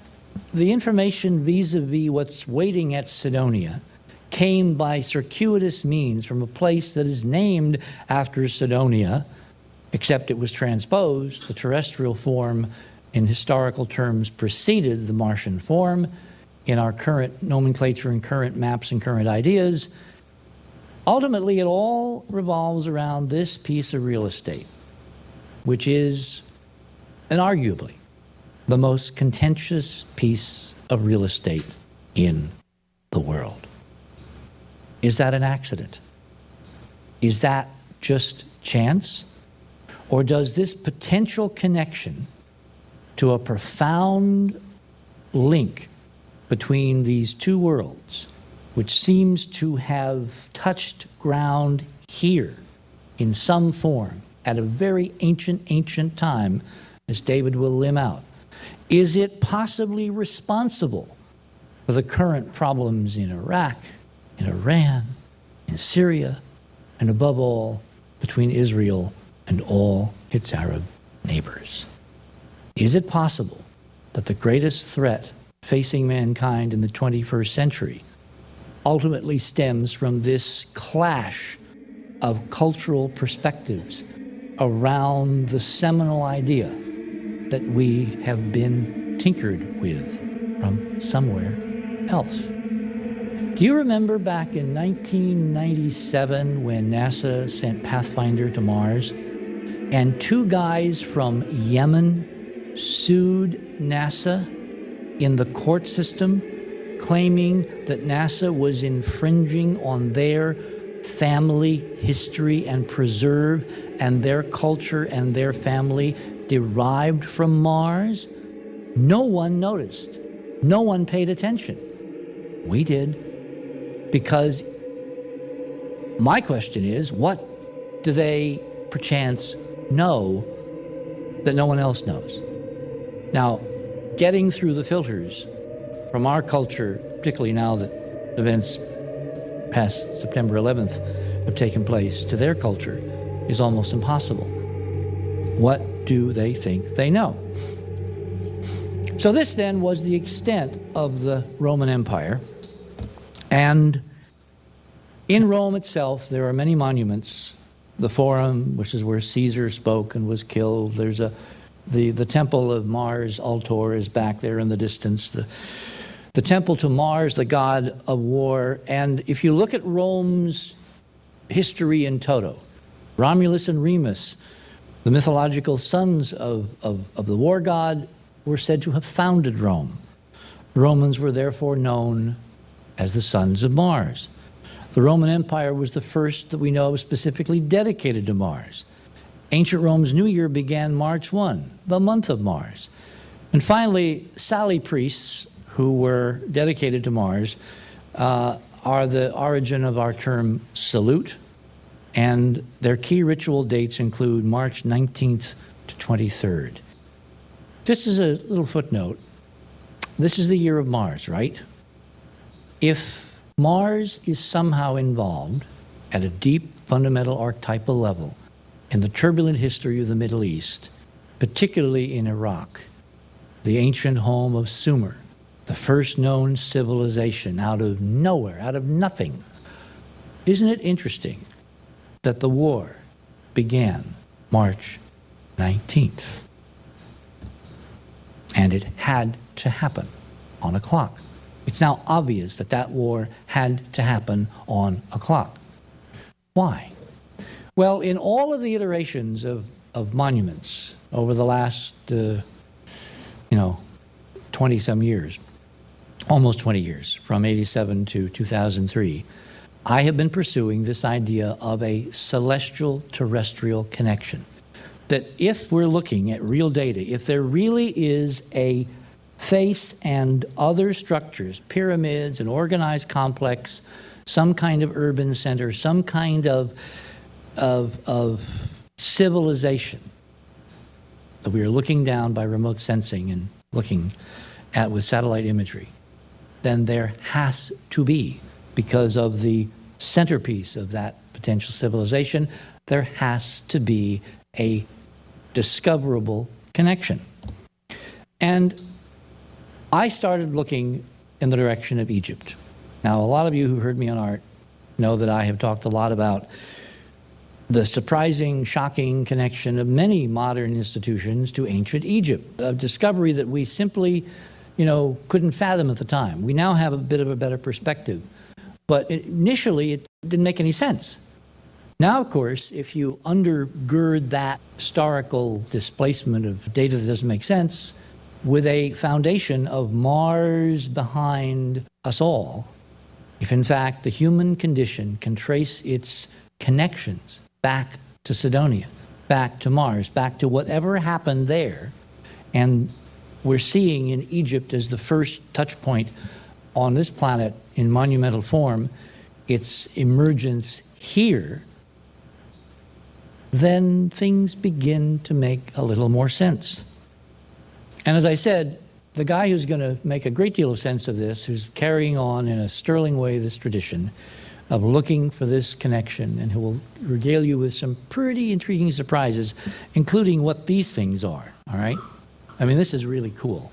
the information vis-a-vis what's waiting at Cydonia came by circuitous means from a place that is named after Cydonia, except it was transposed, the terrestrial form in historical terms preceded the Martian form in our current nomenclature and current maps and current ideas. Ultimately, it all revolves around this piece of real estate. which is inarguably the most contentious piece of real estate in the world. Is that an accident? Is that just chance? Or does this potential connection to a profound link between these two worlds, which seems to have touched ground here in some form at a very ancient time, as David will limn out, is it possibly responsible for the current problems in Iraq, in Iran, in Syria, and above all, between Israel and all its Arab neighbors? Is it possible that the greatest threat facing mankind in the 21st century ultimately stems from this clash of cultural perspectives around the seminal idea that we have been tinkered with from somewhere else? Do you remember back in 1997 when NASA sent Pathfinder to Mars and two guys from Yemen sued NASA in the court system, claiming that NASA was infringing on their family history and preserve and their culture and their family derived from Mars? No one noticed. No one paid attention. We did. Because my question is, what do they perchance know that no one else knows? Now, getting through the filters from our culture, particularly now that events past September 11th have taken place, to their culture is almost impossible. What do they think they know? So this then was the extent of the Roman Empire. And in Rome itself, there are many monuments. The Forum, which is where Caesar spoke and was killed. There's the Temple of Mars, Altor, is back there in the distance. The temple to Mars, the god of war. And if you look at Rome's history in toto, Romulus and Remus, the mythological sons of the war god, were said to have founded Rome. The Romans were therefore known as the sons of Mars. The Roman Empire was the first that we know of specifically dedicated to Mars. Ancient Rome's New Year began March 1, the month of Mars. And finally, Sally priests, who were dedicated to Mars, are the origin of our term salute, and their key ritual dates include March 19th to 23rd. Just as a little footnote, this is the year of Mars, right? If Mars is somehow involved at a deep, fundamental, archetypal level in the turbulent history of the Middle East, particularly in Iraq, the ancient home of Sumer, the first known civilization out of nowhere, out of nothing. Isn't it interesting that the war began March 19th? And it had to happen on a clock. It's now obvious that that war had to happen on a clock. Why? Well, in all of the iterations of monuments over the last, 20-some years, almost 20 years, from 87 to 2003, I have been pursuing this idea of a celestial terrestrial connection. That if we're looking at real data, if there really is a face and other structures, pyramids, an organized complex, some kind of urban center, some kind of civilization that we are looking down by remote sensing and looking at with satellite imagery, then there has to be, because of the centerpiece of that potential civilization, there has to be a discoverable connection. And I started looking in the direction of Egypt. Now, a lot of you who heard me on art know that I have talked a lot about the surprising, shocking connection of many modern institutions to ancient Egypt, a discovery that we simply, couldn't fathom at the time. We now have a bit of a better perspective. But initially, it didn't make any sense. Now, of course, if you undergird that historical displacement of data that doesn't make sense with a foundation of Mars behind us all, if in fact the human condition can trace its connections back to Cydonia, back to Mars, back to whatever happened there, and we're seeing in Egypt as the first touch point on this planet in monumental form its emergence here, then things begin to make a little more sense. And as I said, the guy who's going to make a great deal of sense of this, who's carrying on in a sterling way this tradition of looking for this connection, and who will regale you with some pretty intriguing surprises, including what these things are, all right? I mean, this is really cool,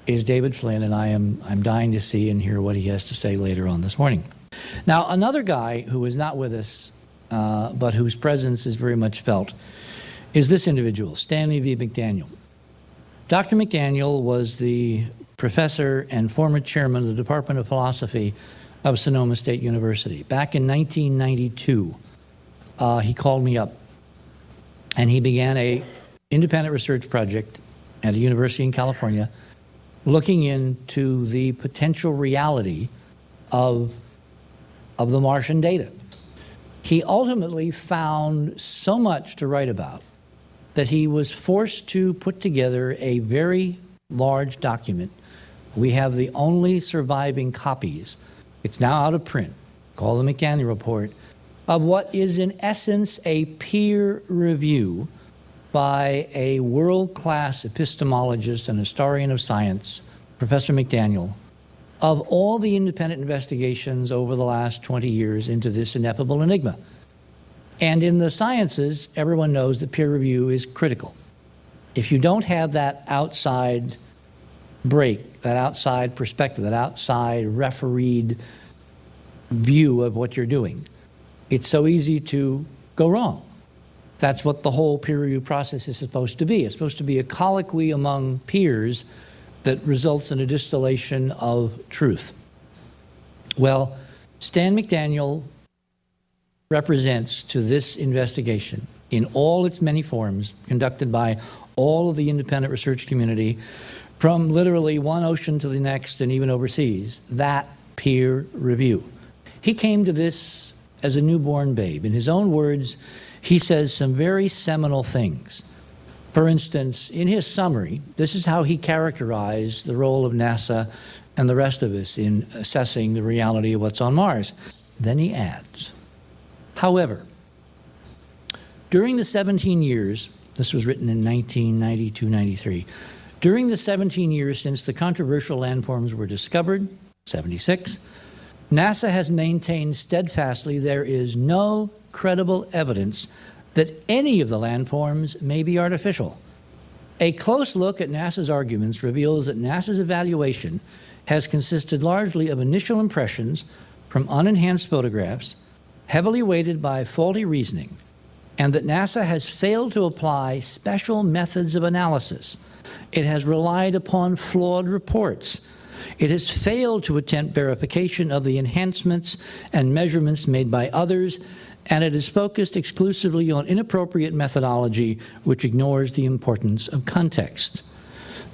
is David Flynn, and I'm dying to see and hear what he has to say later on this morning. Now, another guy who is not with us, but whose presence is very much felt, is this individual, Stanley V. McDaniel. Dr. McDaniel was the professor and former chairman of the Department of Philosophy of Sonoma State University. Back in 1992, he called me up, and he began an independent research project at a university in California looking into the potential reality of the Martian data. He ultimately found so much to write about that he was forced to put together a very large document. We have the only surviving copies. It's now out of print, called the McDaniel Report, of what is in essence a peer review by a world-class epistemologist and historian of science, Professor McDaniel, of all the independent investigations over the last 20 years into this ineffable enigma. And in the sciences, everyone knows that peer review is critical. If you don't have that outside break, that outside perspective, that outside refereed view of what you're doing, it's so easy to go wrong. That's what the whole peer review process is supposed to be. It's supposed to be a colloquy among peers that results in a distillation of truth. Well, Stan McDaniel represents to this investigation in all its many forms, conducted by all of the independent research community, from literally one ocean to the next and even overseas, that peer review. He came to this as a newborn babe. In his own words, he says some very seminal things. For instance, in his summary, this is how he characterized the role of NASA and the rest of us in assessing the reality of what's on Mars. Then he adds, however, during the 17 years, this was written in 1992-93, during the 17 years since the controversial landforms were discovered, 76, NASA has maintained steadfastly there is no credible evidence that any of the landforms may be artificial. A close look at NASA's arguments reveals that NASA's evaluation has consisted largely of initial impressions from unenhanced photographs, heavily weighted by faulty reasoning, and that NASA has failed to apply special methods of analysis. It has relied upon flawed reports. It has failed to attempt verification of the enhancements and measurements made by others, and it is focused exclusively on inappropriate methodology which ignores the importance of context.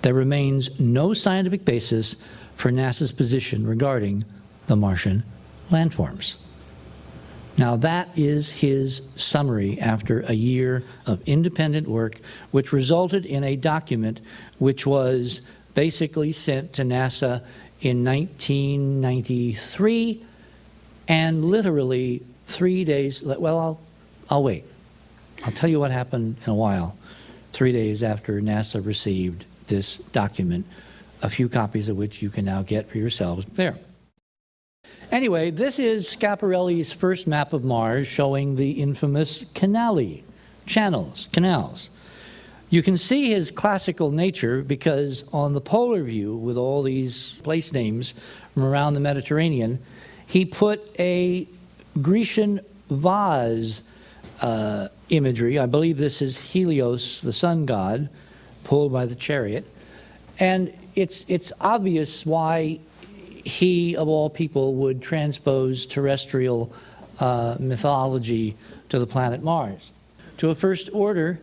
There remains no scientific basis for NASA's position regarding the Martian landforms. Now that is his summary after a year of independent work, which resulted in a document which was basically sent to NASA in 1993, and literally 3 days, well, I'll wait. I'll tell you what happened in a while. 3 days after NASA received this document, a few copies of which you can now get for yourselves there. Anyway, this is Schiaparelli's first map of Mars showing the infamous canals. You can see his classical nature because on the polar view, with all these place names from around the Mediterranean, he put a Grecian vase imagery. I believe this is Helios, the sun god, pulled by the chariot. And it's obvious why he, of all people, would transpose terrestrial mythology to the planet Mars. To a first order,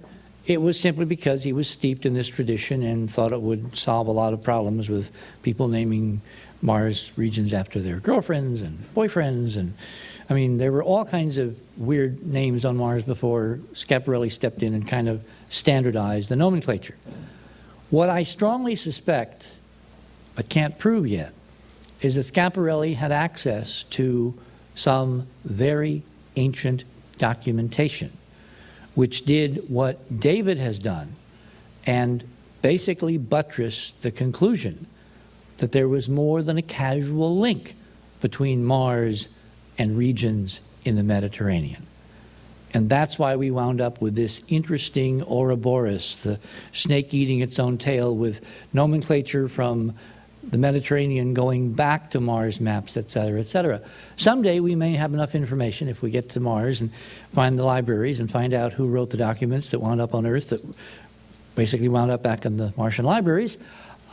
it was simply because he was steeped in this tradition and thought it would solve a lot of problems with people naming Mars regions after their girlfriends and boyfriends. And I mean, there were all kinds of weird names on Mars before Schiaparelli stepped in and kind of standardized the nomenclature. What I strongly suspect, but can't prove yet, is that Schiaparelli had access to some very ancient documentation, which did what David has done and basically buttressed the conclusion that there was more than a casual link between Mars and regions in the Mediterranean. And that's why we wound up with this interesting Ouroboros, the snake eating its own tail, with nomenclature from the Mediterranean going back to Mars maps, et cetera, et cetera. Someday we may have enough information if we get to Mars and find the libraries and find out who wrote the documents that wound up on Earth that basically wound up back in the Martian libraries,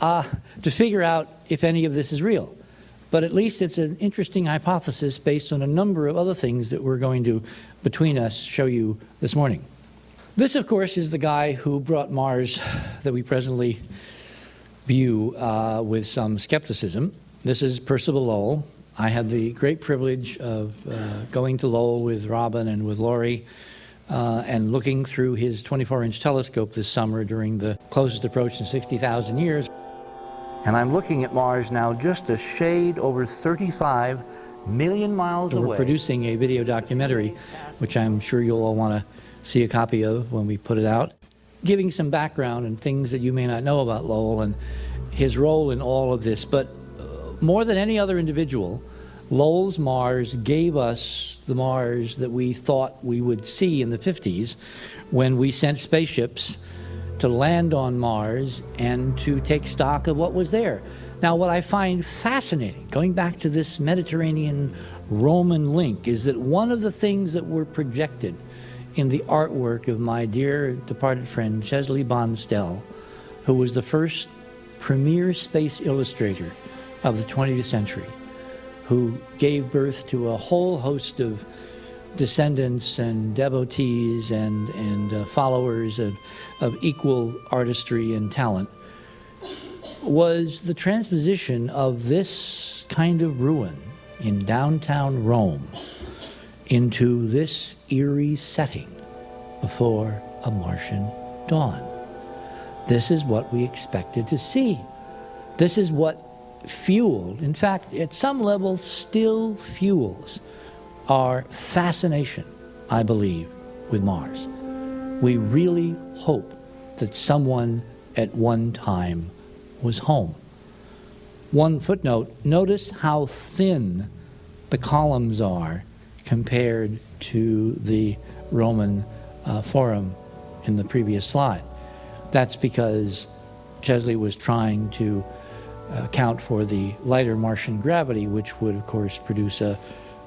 to figure out if any of this is real. But at least it's an interesting hypothesis based on a number of other things that we're going to, between us, show you this morning. This, of course, is the guy who brought Mars that we presently view with some skepticism. This is Percival Lowell. I had the great privilege of going to Lowell with Robin and with Laurie and looking through his 24-inch telescope this summer during the closest approach in 60,000 years. And I'm looking at Mars now just a shade over 35 million miles away. We're producing a video documentary, which I'm sure you'll all want to see a copy of when we put it out, giving some background and things that you may not know about Lowell and his role in all of this. But more than any other individual, Lowell's Mars gave us the Mars that we thought we would see in the 50s when we sent spaceships to land on Mars and to take stock of what was there. Now, what I find fascinating, going back to this Mediterranean Roman link, is that one of the things that were projected in the artwork of my dear departed friend Chesley Bonstell, who was the first premier space illustrator of the 20th century, who gave birth to a whole host of descendants and devotees and followers of equal artistry and talent, was the transposition of this kind of ruin in downtown Rome into this eerie setting before a Martian dawn. This is what we expected to see. This is what fueled, in fact, at some level still fuels our fascination, I believe, with Mars. We really hope that someone at one time was home. One footnote, notice how thin the columns are compared to the Roman Forum in the previous slide. That's because Chesley was trying to account for the lighter Martian gravity, which would, of course, produce a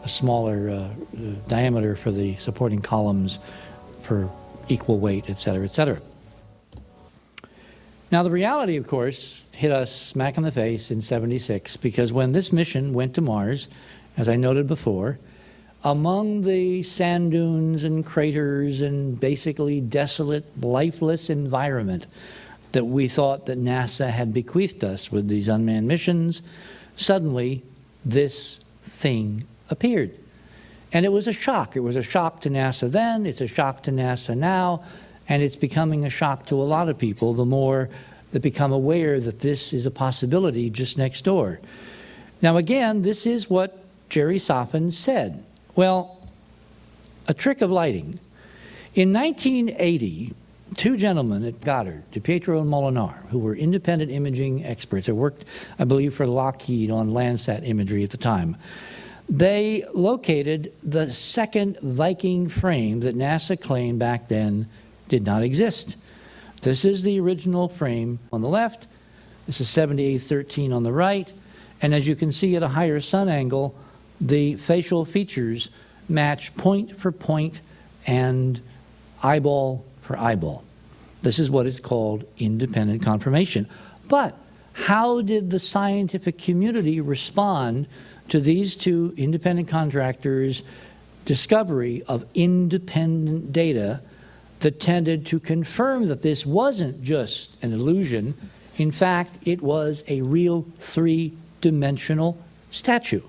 smaller diameter for the supporting columns for equal weight, et cetera, et cetera. Now, the reality, of course, hit us smack in the face in '76, because when this mission went to Mars, as I noted before, among the sand dunes and craters and basically desolate, lifeless environment that we thought that NASA had bequeathed us with these unmanned missions, suddenly this thing appeared. And it was a shock. It was a shock to NASA then, it's a shock to NASA now, and it's becoming a shock to a lot of people the more that become aware that this is a possibility just next door. Now again, this is what Jerry Soffin said. Well, a trick of lighting. In 1980, two gentlemen at Goddard, DiPietro and Molinar, who were independent imaging experts, who worked, I believe, for Lockheed on Landsat imagery at the time, they located the second Viking frame that NASA claimed back then did not exist. This is the original frame on the left. This is 7813 on the right. And as you can see at a higher sun angle, the facial features match point for point and eyeball for eyeball. This is what is called independent confirmation. But how did the scientific community respond to these two independent contractors discovery of independent data that tended to confirm that this wasn't just an illusion. In fact, it was a real three-dimensional statue.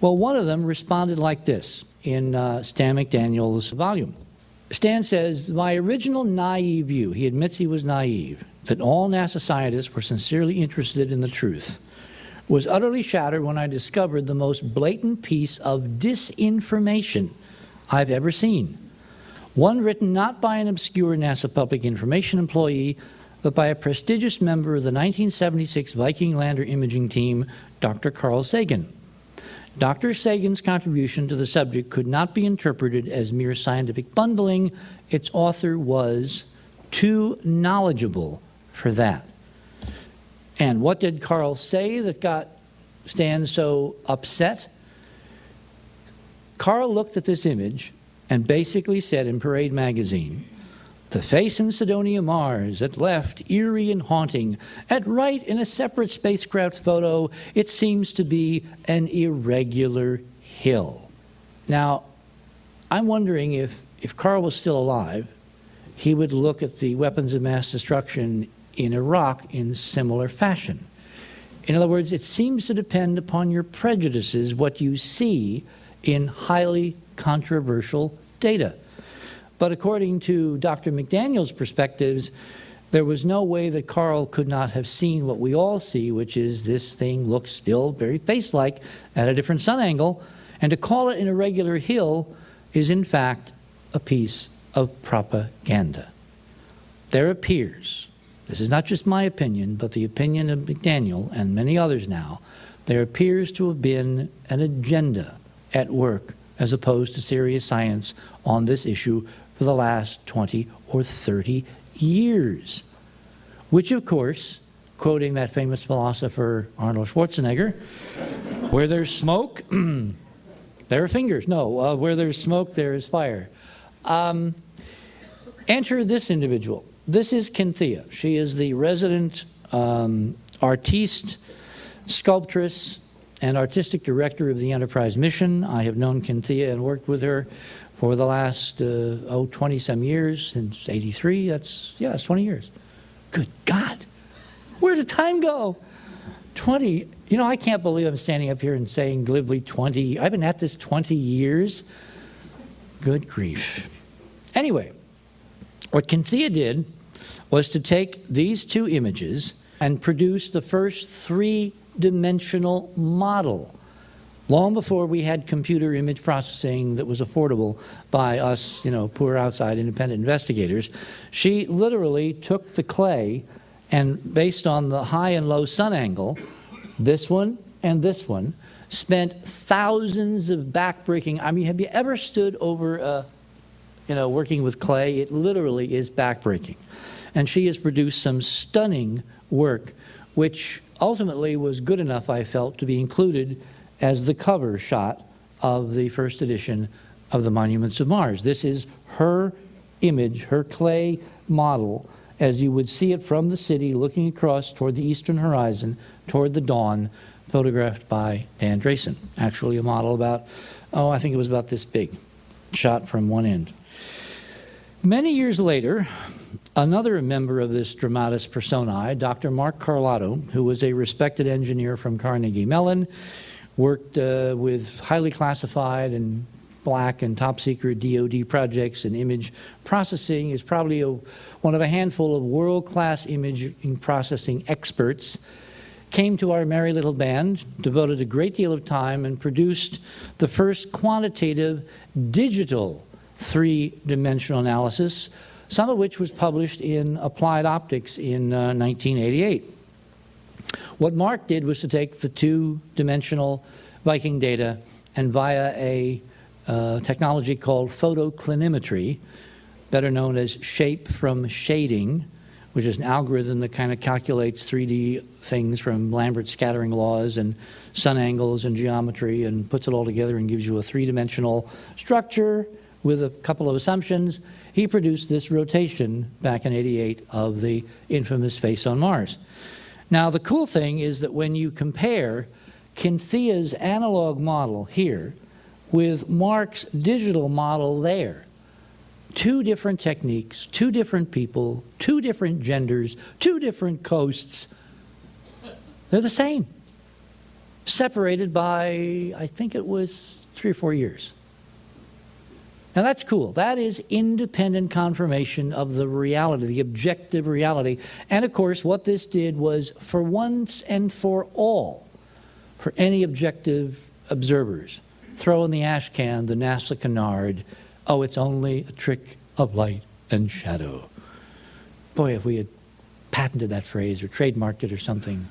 Well, one of them responded like this in Stan McDaniel's volume. Stan says, my original naive view, he admits he was naive, that all NASA scientists were sincerely interested in the truth, was utterly shattered when I discovered the most blatant piece of disinformation I've ever seen. One written not by an obscure NASA public information employee, but by a prestigious member of the 1976 Viking lander imaging team, Dr. Carl Sagan. Dr. Sagan's contribution to the subject could not be interpreted as mere scientific bundling. Its author was too knowledgeable for that. And what did Carl say that got Stan so upset? Carl looked at this image and basically said in Parade magazine, the face in Sidonia Mars, at left, eerie and haunting. At right, in a separate spacecraft photo, it seems to be an irregular hill. Now, I'm wondering if Carl was still alive, he would look at the weapons of mass destruction in Iraq in similar fashion. In other words, it seems to depend upon your prejudices what you see in highly controversial data. But according to Dr. McDaniel's perspectives, there was no way that Carl could not have seen what we all see, which is this thing looks still very face-like at a different sun angle, and to call it an irregular hill is in fact a piece of propaganda. There appears, this is not just my opinion, but the opinion of McDaniel and many others now, there appears to have been an agenda at work as opposed to serious science on this issue for the last 20 or 30 years, which of course, quoting that famous philosopher Arnold Schwarzenegger, where there's smoke, there are fingers. No, where there's smoke, there is fire. Enter this individual. This is Cynthia. She is the resident artiste, sculptress, and artistic director of the Enterprise mission. I have known Cynthia and worked with her for the last, 20-some years, since '83. It's 20 years. Good God. Where did time go? 20. You know, I can't glibly I'm standing up here and saying glibly 20. I've been at this 20 years. Good grief. Anyway, what Cynthia did was to take these two images and produce the first three-dimensional model. Long before we had computer image processing that was affordable by us, poor outside independent investigators, she literally took the clay and, based on the high and low sun angle, this one and this one, spent thousands of backbreaking. I mean, have you ever stood over, working with clay? It literally is backbreaking. And she has produced some stunning work, which ultimately was good enough, I felt, to be included as the cover shot of the first edition of the Monuments of Mars. This is her image, her clay model, as you would see it from the city looking across toward the eastern horizon, toward the dawn, photographed by Dan Drayson. Actually a model about, I think it was about this big, shot from one end. Many years later, another member of this dramatis personae, Dr. Mark Carlotto, who was a respected engineer from Carnegie Mellon, worked with highly classified and black and top secret DoD projects and image processing, is probably one of a handful of world-class imaging processing experts, came to our merry little band, devoted a great deal of time, and produced the first quantitative digital three-dimensional analysis, some of which was published in Applied Optics in 1988. What Mark did was to take the two-dimensional Viking data and via a technology called photoclinimetry, better known as shape from shading, which is an algorithm that kind of calculates 3D things from Lambert scattering laws and sun angles and geometry and puts it all together and gives you a three-dimensional structure with a couple of assumptions. He produced this rotation back in '88 of the infamous face on Mars. Now, the cool thing is that when you compare Cynthia's analog model here with Mark's digital model there. Two different techniques, two different people, two different genders, two different coasts. They're the same. Separated by, I think it was 3 or 4 years. Now that's cool. That is independent confirmation of the reality, the objective reality. And of course, what this did was, for once and for all, for any objective observers, throw in the ash can the NASA canard, oh, it's only a trick of light and shadow. Boy, if we had patented that phrase or trademarked it or something,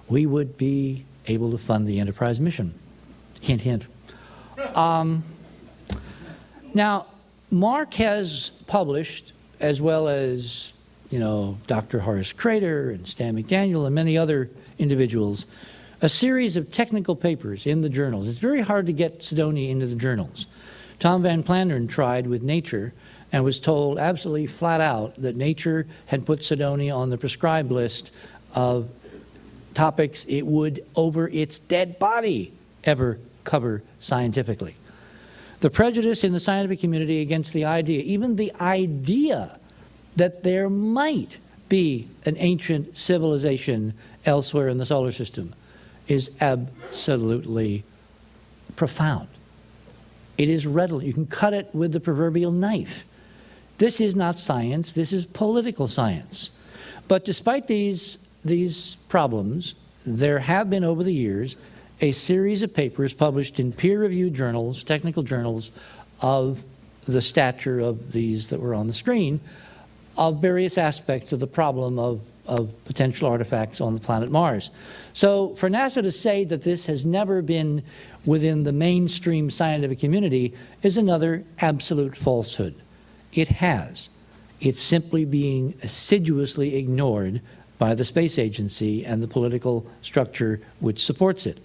we would be able to fund the Enterprise mission. Hint, hint. Now, Mark has published, as well as, Dr. Horace Crater and Stan McDaniel and many other individuals, a series of technical papers in the journals. It's very hard to get Cydonia into the journals. Tom Van Planern tried with Nature and was told absolutely flat out that Nature had put Cydonia on the prescribed list of topics it would, over its dead body, ever cover scientifically. The prejudice in the scientific community against the idea, even the idea that there might be an ancient civilization elsewhere in the solar system, is absolutely profound. It is redolent. You can cut it with the proverbial knife. This is not science. This is political science. But despite these problems, there have been over the years a series of papers published in peer-reviewed journals, technical journals, of the stature of these that were on the screen, of various aspects of the problem of potential artifacts on the planet Mars. So for NASA to say that this has never been within the mainstream scientific community is another absolute falsehood. It has. It's simply being assiduously ignored by the space agency and the political structure which supports it.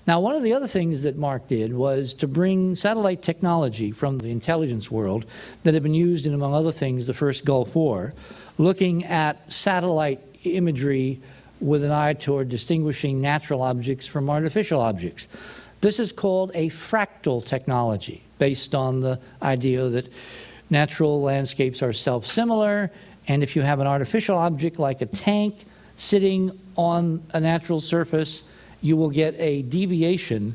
Now, one of the other things that Mark did was to bring satellite technology from the intelligence world that had been used in, among other things, the first Gulf War, looking at satellite imagery with an eye toward distinguishing natural objects from artificial objects. This is called a fractal technology, based on the idea that natural landscapes are self-similar, and if you have an artificial object like a tank sitting on a natural surface, you will get a deviation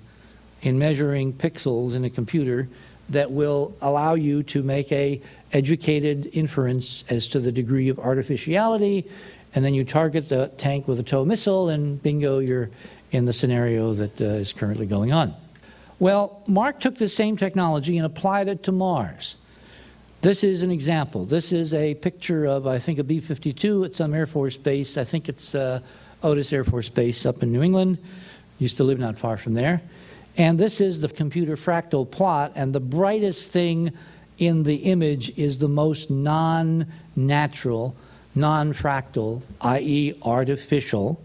in measuring pixels in a computer that will allow you to make a educated inference as to the degree of artificiality, and then you target the tank with a tow missile, and bingo, you're in the scenario that is currently going on. Well, Mark took the same technology and applied it to Mars. This is an example. This is a picture of, I think, a B-52 at some Air Force base. I think it's Otis Air Force Base up in New England. Used to live not far from there. And this is the computer fractal plot, and the brightest thing in the image is the most non-natural, non-fractal, i.e. artificial.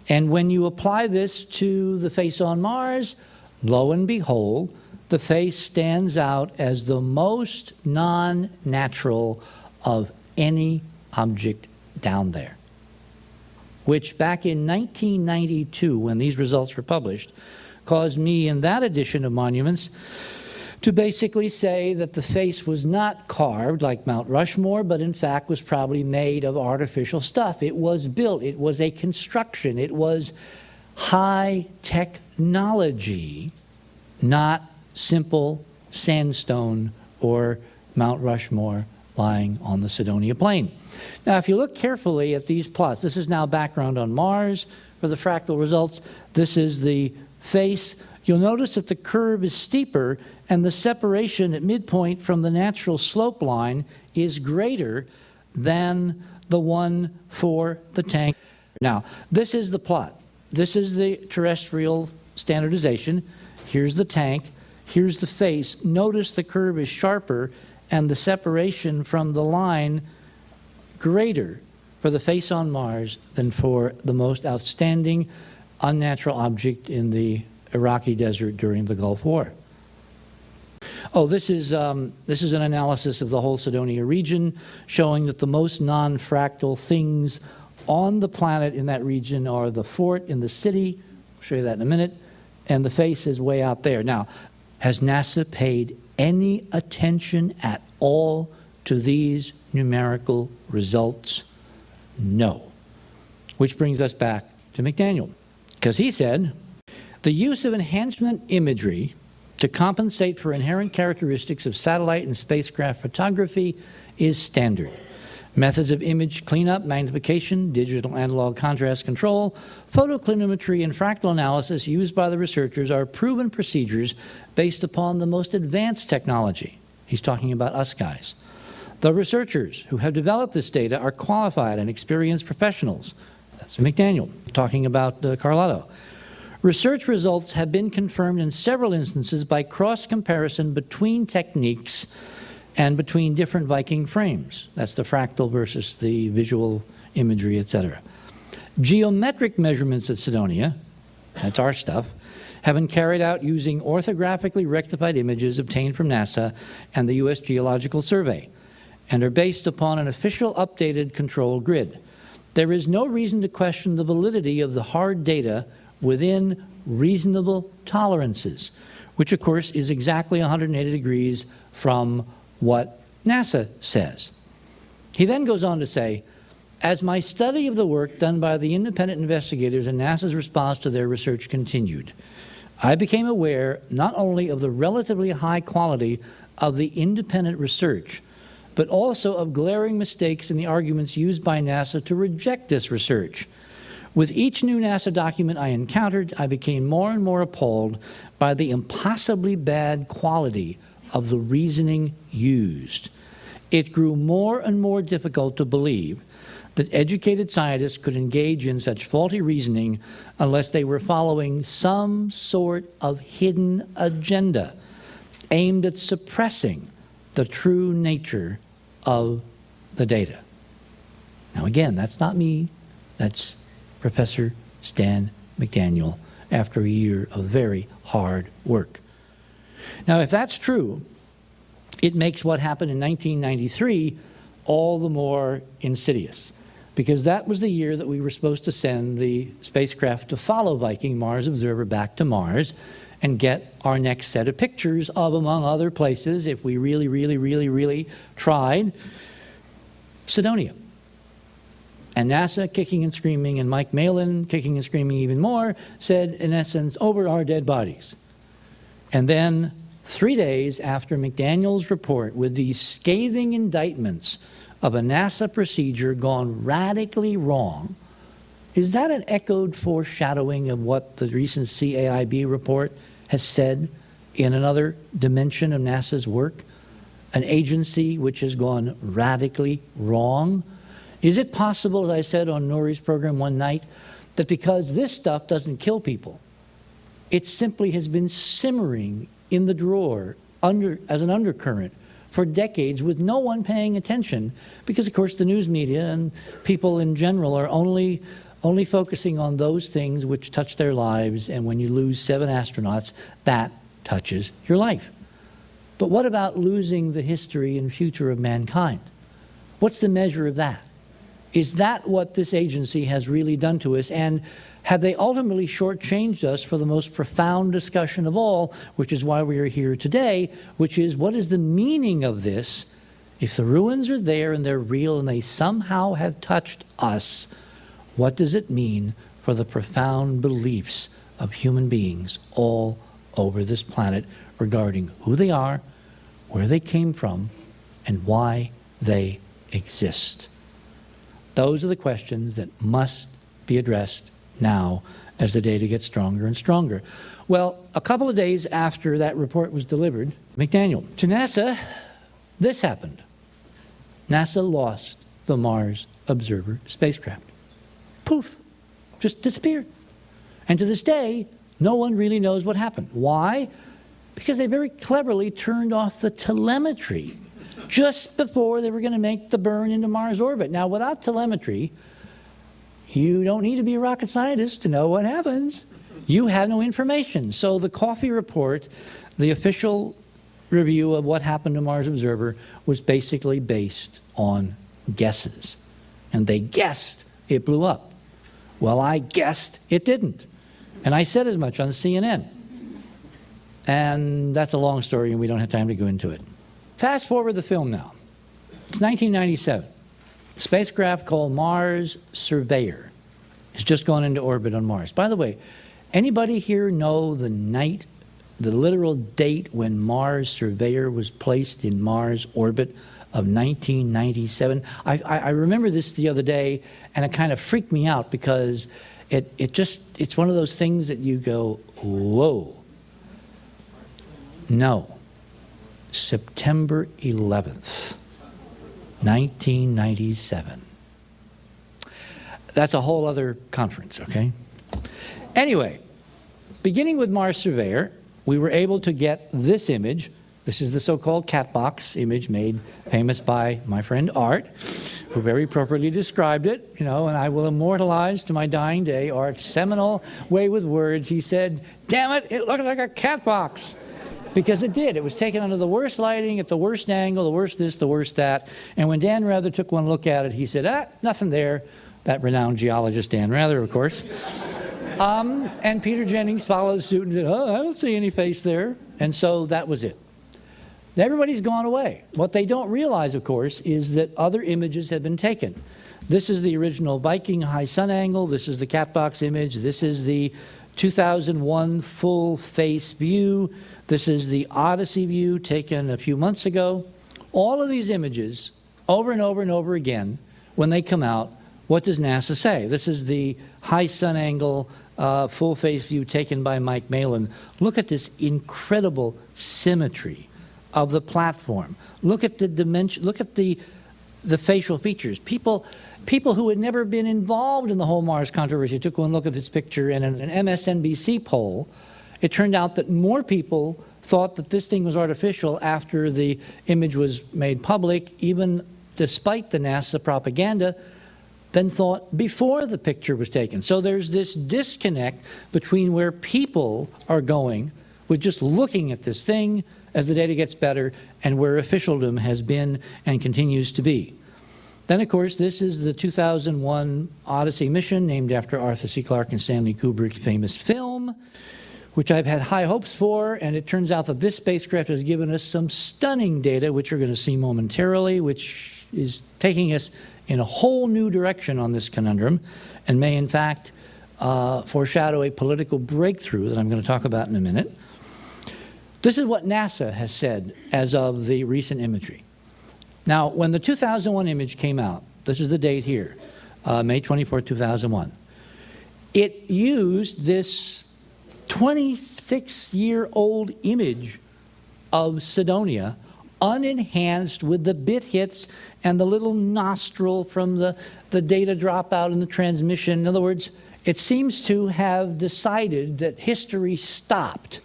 And when you apply this to the face on Mars, lo and behold, the face stands out as the most non-natural of any object down there, which back in 1992, when these results were published, caused me in that edition of Monuments to basically say that the face was not carved like Mount Rushmore, but in fact was probably made of artificial stuff. It was built. It was a construction. It was high technology, not simple sandstone or Mount Rushmore lying on the Cydonia plain. Now, if you look carefully at these plots, this is now background on Mars for the fractal results. This is the face. You'll notice that the curve is steeper and the separation at midpoint from the natural slope line is greater than the one for the tank. Now, this is the plot. This is the terrestrial standardization. Here's the tank. Here's the face. Notice the curve is sharper and the separation from the line greater for the face on Mars than for the most outstanding unnatural object in the Iraqi desert during the Gulf War. Oh, this is an analysis of the whole Cydonia region, showing that the most non-fractal things on the planet in that region are the fort in the city, I'll show you that in a minute, and the face is way out there. Now, Has NASA paid any attention at all to these numerical results? No. Which brings us back to McDaniel, because he said, the use of enhancement imagery to compensate for inherent characteristics of satellite and spacecraft photography is standard. Methods of image cleanup, magnification, digital analog contrast control, photoclinometry, and fractal analysis used by the researchers are proven procedures based upon the most advanced technology. He's talking about us guys. The researchers who have developed this data are qualified and experienced professionals. That's McDaniel, talking about Carlotto. Research results have been confirmed in several instances by cross-comparison between techniques and between different Viking frames. That's the fractal versus the visual imagery, etc. Geometric measurements at Cydonia, that's our stuff, have been carried out using orthographically rectified images obtained from NASA and the U.S. Geological Survey, and are based upon an official updated control grid. There is no reason to question the validity of the hard data within reasonable tolerances, which of course is exactly 180 degrees from what NASA says. He then goes on to say, as my study of the work done by the independent investigators and NASA's response to their research continued, I became aware not only of the relatively high quality of the independent research, but also of glaring mistakes in the arguments used by NASA to reject this research. With each new NASA document I encountered, I became more and more appalled by the impossibly bad quality of the reasoning used. It grew more and more difficult to believe that educated scientists could engage in such faulty reasoning unless they were following some sort of hidden agenda aimed at suppressing the true nature of the data. Now again, that's not me, that's Professor Stan McDaniel after a year of very hard work. Now, if that's true, it makes what happened in 1993 all the more insidious, because that was the year that we were supposed to send the spacecraft to follow Viking Mars Observer back to Mars and get our next set of pictures of, among other places, if we really tried, Cydonia. And NASA, kicking and screaming, and Mike Malin, kicking and screaming even more, said, in essence, over our dead bodies. And then 3 days after McDaniel's report with these scathing indictments of a NASA procedure gone radically wrong, is that an echoed foreshadowing of what the recent CAIB report has said in another dimension of NASA's work? An agency which has gone radically wrong? Is it possible, as I said on Nori's program one night, that because this stuff doesn't kill people, it simply has been simmering in the drawer as an undercurrent for decades with no one paying attention, because of course the news media and people in general are only focusing on those things which touch their lives, and when you lose 7 astronauts, that touches your life. But what about losing the history and future of mankind? What's the measure of that? Is that what this agency has really done to us? And have they ultimately shortchanged us for the most profound discussion of all, which is why we are here today, which is, what is the meaning of this? If the ruins are there and they're real and they somehow have touched us, what does it mean for the profound beliefs of human beings all over this planet regarding who they are, where they came from, and why they exist? Those are the questions that must be addressed now as the data gets stronger and stronger. Well, a couple of days after that report was delivered, McDaniel, to NASA, this happened. NASA lost the Mars Observer spacecraft. Poof, just disappeared. And to this day, no one really knows what happened. Why? Because they very cleverly turned off the telemetry just before they were going to make the burn into Mars orbit. Now, without telemetry, you don't need to be a rocket scientist to know what happens. You have no information. So the Coffee report, the official review of what happened to Mars Observer, was basically based on guesses. And they guessed it blew up. Well, I guessed it didn't. And I said as much on CNN. And that's a long story, and we don't have time to go into it. Fast forward the film now. It's 1997. A spacecraft called Mars Surveyor has just gone into orbit on Mars. By the way, anybody here know the night, the literal date when Mars Surveyor was placed in Mars orbit of 1997? I remember this the other day, and it kind of freaked me out because it's one of those things that you go, whoa. No. September 11th, 1997. That's a whole other conference, okay? Anyway, beginning with Mars Surveyor, we were able to get this image. This is the so-called cat box image made famous by my friend Art, who very appropriately described it, and I will immortalize to my dying day Art's seminal way with words. He said, "Damn it, it looks like a cat box." Because it did. It was taken under the worst lighting, at the worst angle, the worst this, the worst that. And when Dan Rather took one look at it, he said, nothing there. That renowned geologist, Dan Rather, of course. And Peter Jennings followed suit and said, I don't see any face there. And so that was it. Everybody's gone away. What they don't realize, of course, is that other images have been taken. This is the original Viking high sun angle. This is the cat box image. This is the 2001 full face view. This is the Odyssey view taken a few months ago. All of these images, over and over and over again, when they come out, what does NASA say? This is the high sun angle full face view taken by Mike Malin. Look at this incredible symmetry of the platform. Look at the dimension, look at the facial features. People who had never been involved in the whole Mars controversy took one look at this picture, and in an MSNBC poll, it turned out that more people thought that this thing was artificial after the image was made public, even despite the NASA propaganda, than thought before the picture was taken. So there's this disconnect between where people are going with just looking at this thing as the data gets better and where officialdom has been and continues to be. Then, of course, this is the 2001 Odyssey mission, named after Arthur C. Clarke and Stanley Kubrick's famous film, which I've had high hopes for, and it turns out that this spacecraft has given us some stunning data, which you're going to see momentarily, which is taking us in a whole new direction on this conundrum, and may, in fact, foreshadow a political breakthrough that I'm going to talk about in a minute. This is what NASA has said as of the recent imagery. Now, when the 2001 image came out, this is the date here, May 24, 2001, it used this 26-year-old image of Cydonia, unenhanced with the bit hits and the little nostril from the data dropout in the transmission. In other words, it seems to have decided that history stopped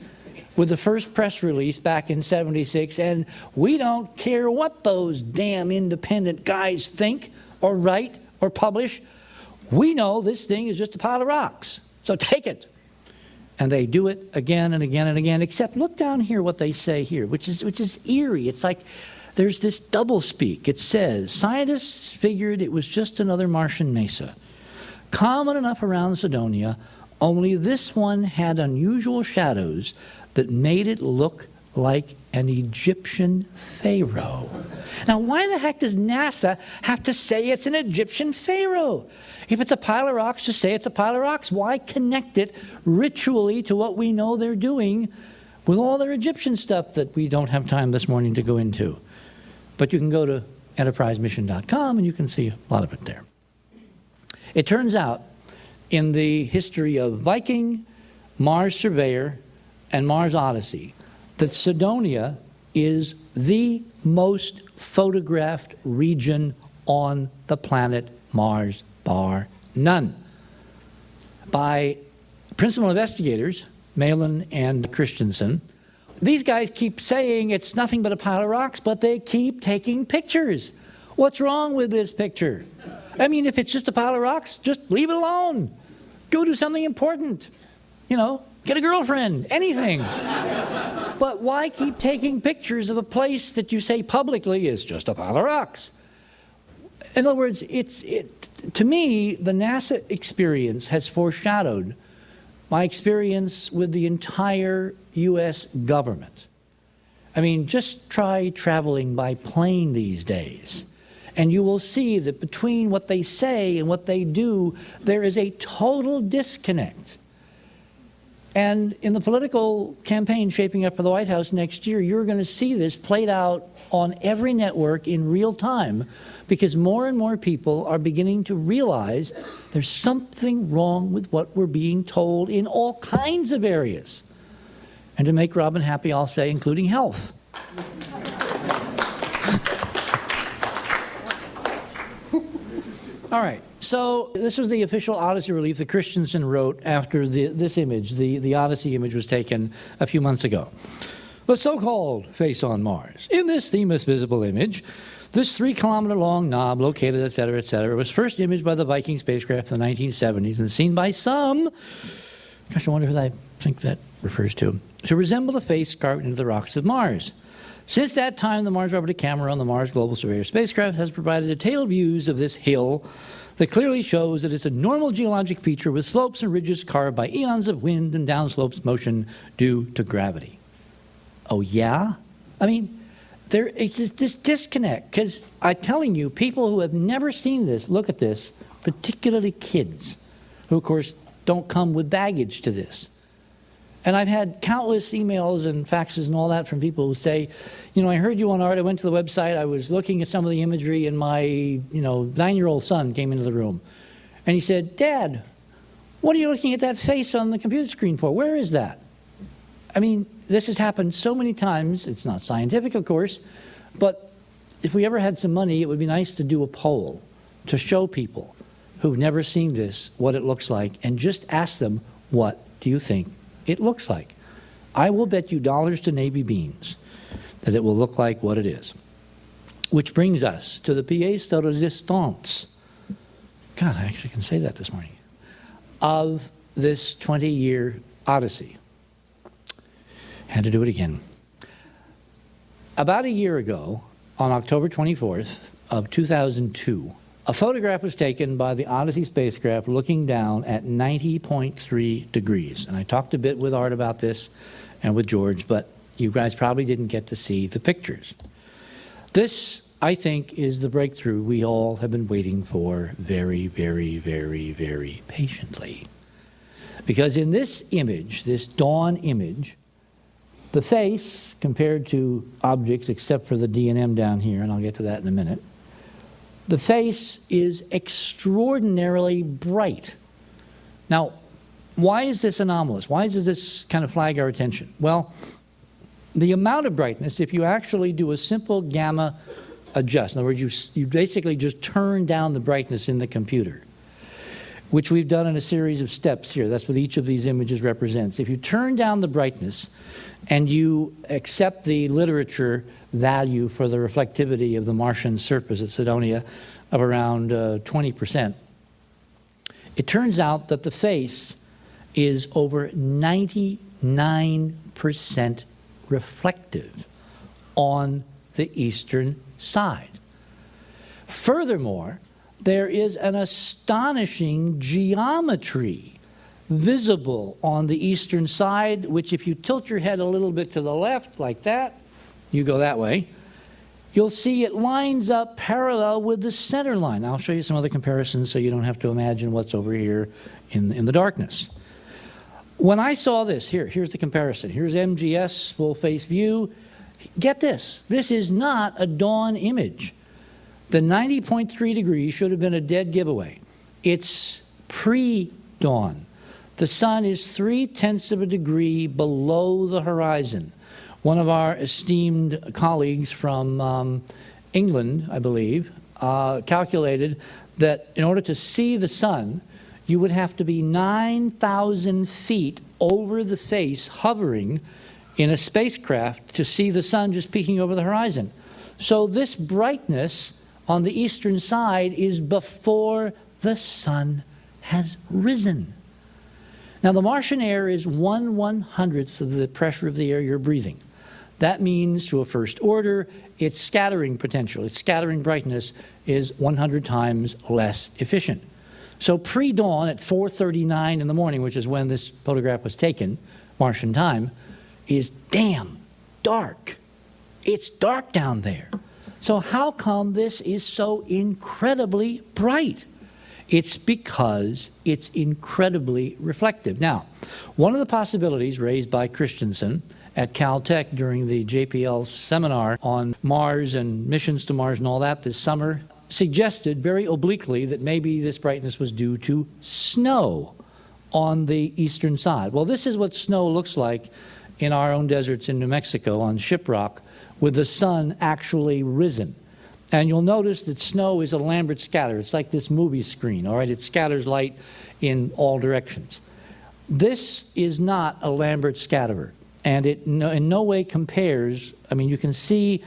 with the first press release back in '76, and we don't care what those damn independent guys think or write or publish. We know this thing is just a pile of rocks, so take it. And they do it again and again and again, except look down here what they say here, which is eerie. It's like there's this doublespeak. It says, scientists figured it was just another Martian mesa, common enough around Cydonia, only this one had unusual shadows that made it look like an Egyptian pharaoh. Now, why the heck does NASA have to say it's an Egyptian pharaoh? If it's a pile of rocks, just say it's a pile of rocks. Why connect it ritually to what we know they're doing with all their Egyptian stuff that we don't have time this morning to go into? But you can go to enterprisemission.com and you can see a lot of it there. It turns out, in the history of Viking, Mars Surveyor, and Mars Odyssey, that Cydonia is the most photographed region on the planet Mars, bar none. By principal investigators, Malin and Christensen. These guys keep saying it's nothing but a pile of rocks, but they keep taking pictures. What's wrong with this picture? I mean, if it's just a pile of rocks, just leave it alone. Go do something important. Get a girlfriend, anything. But why keep taking pictures of a place that you say publicly is just a pile of rocks? In other words, to me, the NASA experience has foreshadowed my experience with the entire U.S. government. I mean, just try traveling by plane these days, and you will see that between what they say and what they do, there is a total disconnect. And in the political campaign shaping up for the White House next year, you're going to see this played out on every network in real time, because more and more people are beginning to realize there's something wrong with what we're being told in all kinds of areas. And to make Robin happy, I'll say, including health. All right, so this was the official Odyssey relief that Christensen wrote after this image. The Odyssey image was taken a few months ago. The so-called face on Mars. In this famous visible image, this 3-kilometer-long knob located, etc., was first imaged by the Viking spacecraft in the 1970s and seen by some, gosh, I wonder who I think that refers to resemble the face carved into the rocks of Mars. Since that time, the Mars Orbiter camera on the Mars Global Surveyor spacecraft has provided detailed views of this hill that clearly shows that it's a normal geologic feature with slopes and ridges carved by eons of wind and downslopes motion due to gravity. Oh, yeah? I mean, there is this disconnect, because I'm telling you, people who have never seen this, look at this, particularly kids, who, of course, don't come with baggage to this. And I've had countless emails and faxes and all that from people who say, I heard you on art, I went to the website, I was looking at some of the imagery, and my, 9-year-old son came into the room. And he said, Dad, what are you looking at that face on the computer screen for? Where is that? I mean, this has happened so many times. It's not scientific, of course, but if we ever had some money, it would be nice to do a poll to show people who've never seen this what it looks like, and just ask them, what do you think it looks like? I will bet you dollars to Navy beans that it will look like what it is. Which brings us to the pièce de résistance. God, I actually can say that this morning. Of this 20-year odyssey. Had to do it again. About a year ago, on October 24th of 2002, a photograph was taken by the Odyssey spacecraft looking down at 90.3 degrees. And I talked a bit with Art about this and with George, but you guys probably didn't get to see the pictures. This, I think, is the breakthrough we all have been waiting for very, very, very, very patiently. Because in this image, this dawn image, the face, compared to objects except for the D and M down here, and I'll get to that in a minute, the face is extraordinarily bright. Now, why is this anomalous? Why does this kind of flag our attention? Well, the amount of brightness, if you actually do a simple gamma adjust, in other words, you basically just turn down the brightness in the computer, which we've done in a series of steps here. That's what each of these images represents. If you turn down the brightness and you accept the literature value for the reflectivity of the Martian surface at Cydonia of around 20%, it turns out that the face is over 99% reflective on the eastern side. Furthermore, there is an astonishing geometry visible on the eastern side, which if you tilt your head a little bit to the left, like that, you go that way, you'll see it lines up parallel with the center line. I'll show you some other comparisons so you don't have to imagine what's over here in the darkness. When I saw this, here's the comparison. Here's MGS, full face view. Get this, this is not a dawn image. The 90.3 degrees should have been a dead giveaway. It's pre-dawn. The sun is 0.3 of a degree below the horizon. One of our esteemed colleagues from England, I believe, calculated that in order to see the sun, you would have to be 9,000 feet over the face, hovering in a spacecraft to see the sun just peeking over the horizon. So this brightness on the eastern side is before the sun has risen. Now, the Martian air is 1/100th of the pressure of the air you're breathing. That means, to a first order, its scattering potential, its scattering brightness is 100 times less efficient. So pre-dawn at 4:39 in the morning, which is when this photograph was taken, Martian time, is damn dark. It's dark down there. So how come this is so incredibly bright? It's because it's incredibly reflective. Now, one of the possibilities raised by Christensen at Caltech during the JPL seminar on Mars and missions to Mars and all that this summer suggested very obliquely that maybe this brightness was due to snow on the eastern side. Well, this is what snow looks like in our own deserts in New Mexico on Shiprock, with the sun actually risen. And you'll notice that snow is a Lambert scatter. It's like this movie screen, all right? It scatters light in all directions. This is not a Lambert scatterer, and it in no way compares. I mean, you can see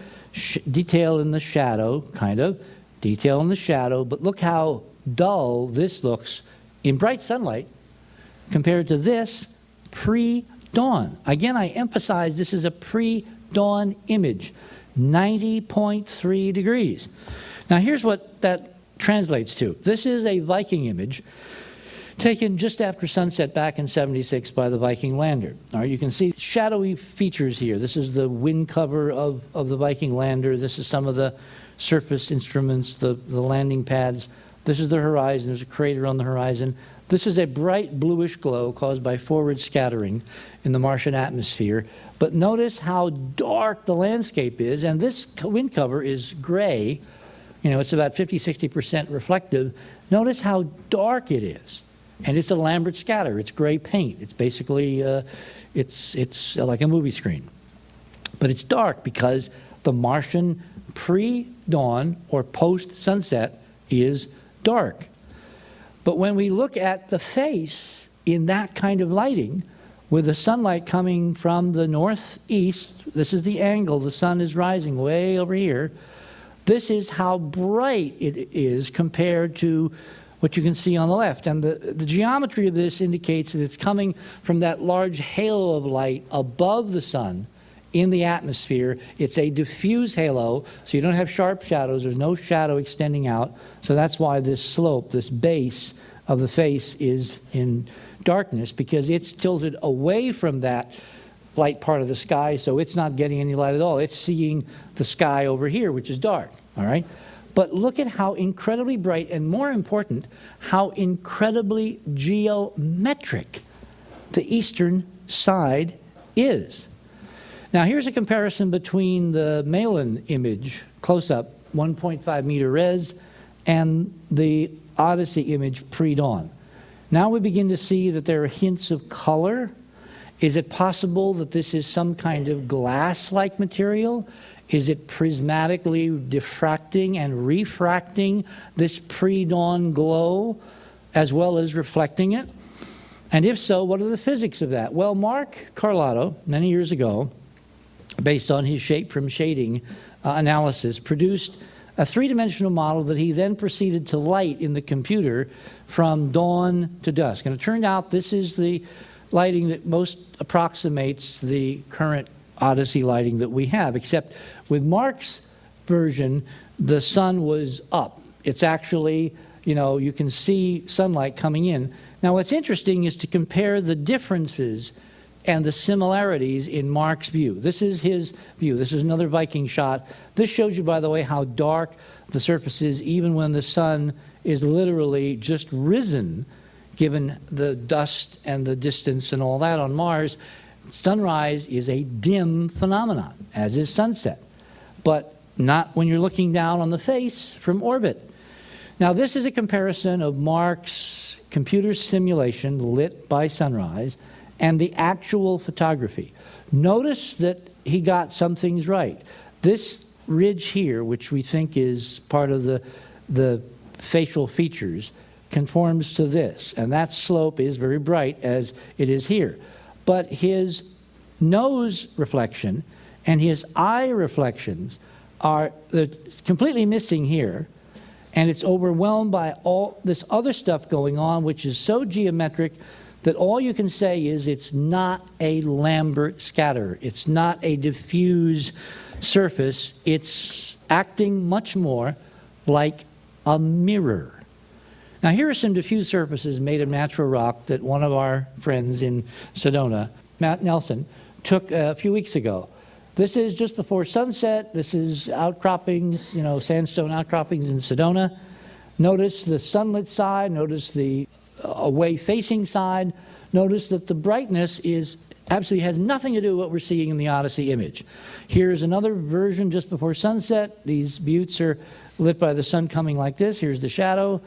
detail in the shadow, kind of, detail in the shadow, but look how dull this looks in bright sunlight compared to this pre-dawn. Again, I emphasize this is a pre-dawn image. 90.3 degrees. Now here's what that translates to. This is a Viking image taken just after sunset back in '76 by the Viking lander. All right, you can see shadowy features here. This is the wind cover of the Viking lander. This is some of the surface instruments, the landing pads. This is the horizon. There's a crater on the horizon. This is a bright bluish glow caused by forward scattering in the Martian atmosphere. But notice how dark the landscape is, and this wind cover is gray. You know, it's about 50–60% reflective. Notice how dark it is. And it's a Lambert scatter. It's gray paint. It's basically, it's like a movie screen. But it's dark because the Martian pre-dawn or post-sunset is dark. But when we look at the face in that kind of lighting, with the sunlight coming from the northeast, this is the angle, the sun is rising way over here, this is how bright it is compared to what you can see on the left. And the geometry of this indicates that it's coming from that large halo of light above the sun in the atmosphere. It's a diffuse halo, so you don't have sharp shadows. There's no shadow extending out. So that's why this slope, this base of the face is in darkness, because it's tilted away from that light part of the sky, so it's not getting any light at all. It's seeing the sky over here, which is dark, all right? But look at how incredibly bright, and more important, how incredibly geometric the eastern side is. Now here's a comparison between the Malin image, close-up, 1.5 meter res, and the Odyssey image pre-dawn. Now we begin to see that there are hints of color. Is it possible that this is some kind of glass-like material? Is it prismatically diffracting and refracting this pre-dawn glow as well as reflecting it? And if so, what are the physics of that? Well, Mark Carlotto, many years ago, based on his shape from shading analysis, produced a three-dimensional model that he then proceeded to light in the computer from dawn to dusk. And it turned out this is the lighting that most approximates the current Odyssey lighting that we have, except with Mark's version, the sun was up. It's actually, you know, you can see sunlight coming in. Now what's interesting is to compare the differences and the similarities in Mark's view. This is his view. This is another Viking shot. This shows you, by the way, how dark the surface is even when the sun is literally just risen, given the dust and the distance and all that on Mars. Sunrise is a dim phenomenon, as is sunset, but not when you're looking down on the face from orbit. Now this is a comparison of Mark's computer simulation lit by sunrise and the actual photography. Notice that he got some things right. This ridge here, which we think is part of the facial features, conforms to this, and that slope is very bright as it is here. But his nose reflection and his eye reflections are completely missing here, and it's overwhelmed by all this other stuff going on, which is so geometric that all you can say is it's not a Lambert scatter. It's not a diffuse surface. It's acting much more like a mirror. Now here are some diffuse surfaces made of natural rock that one of our friends in Sedona, Matt Nelson, took a few weeks ago. This is just before sunset. This is outcroppings, sandstone outcroppings in Sedona. Notice the sunlit side, notice the away-facing side. Notice that the brightness absolutely has nothing to do with what we're seeing in the Odyssey image. Here's another version just before sunset. These buttes are lit by the sun coming like this. Here's the shadow.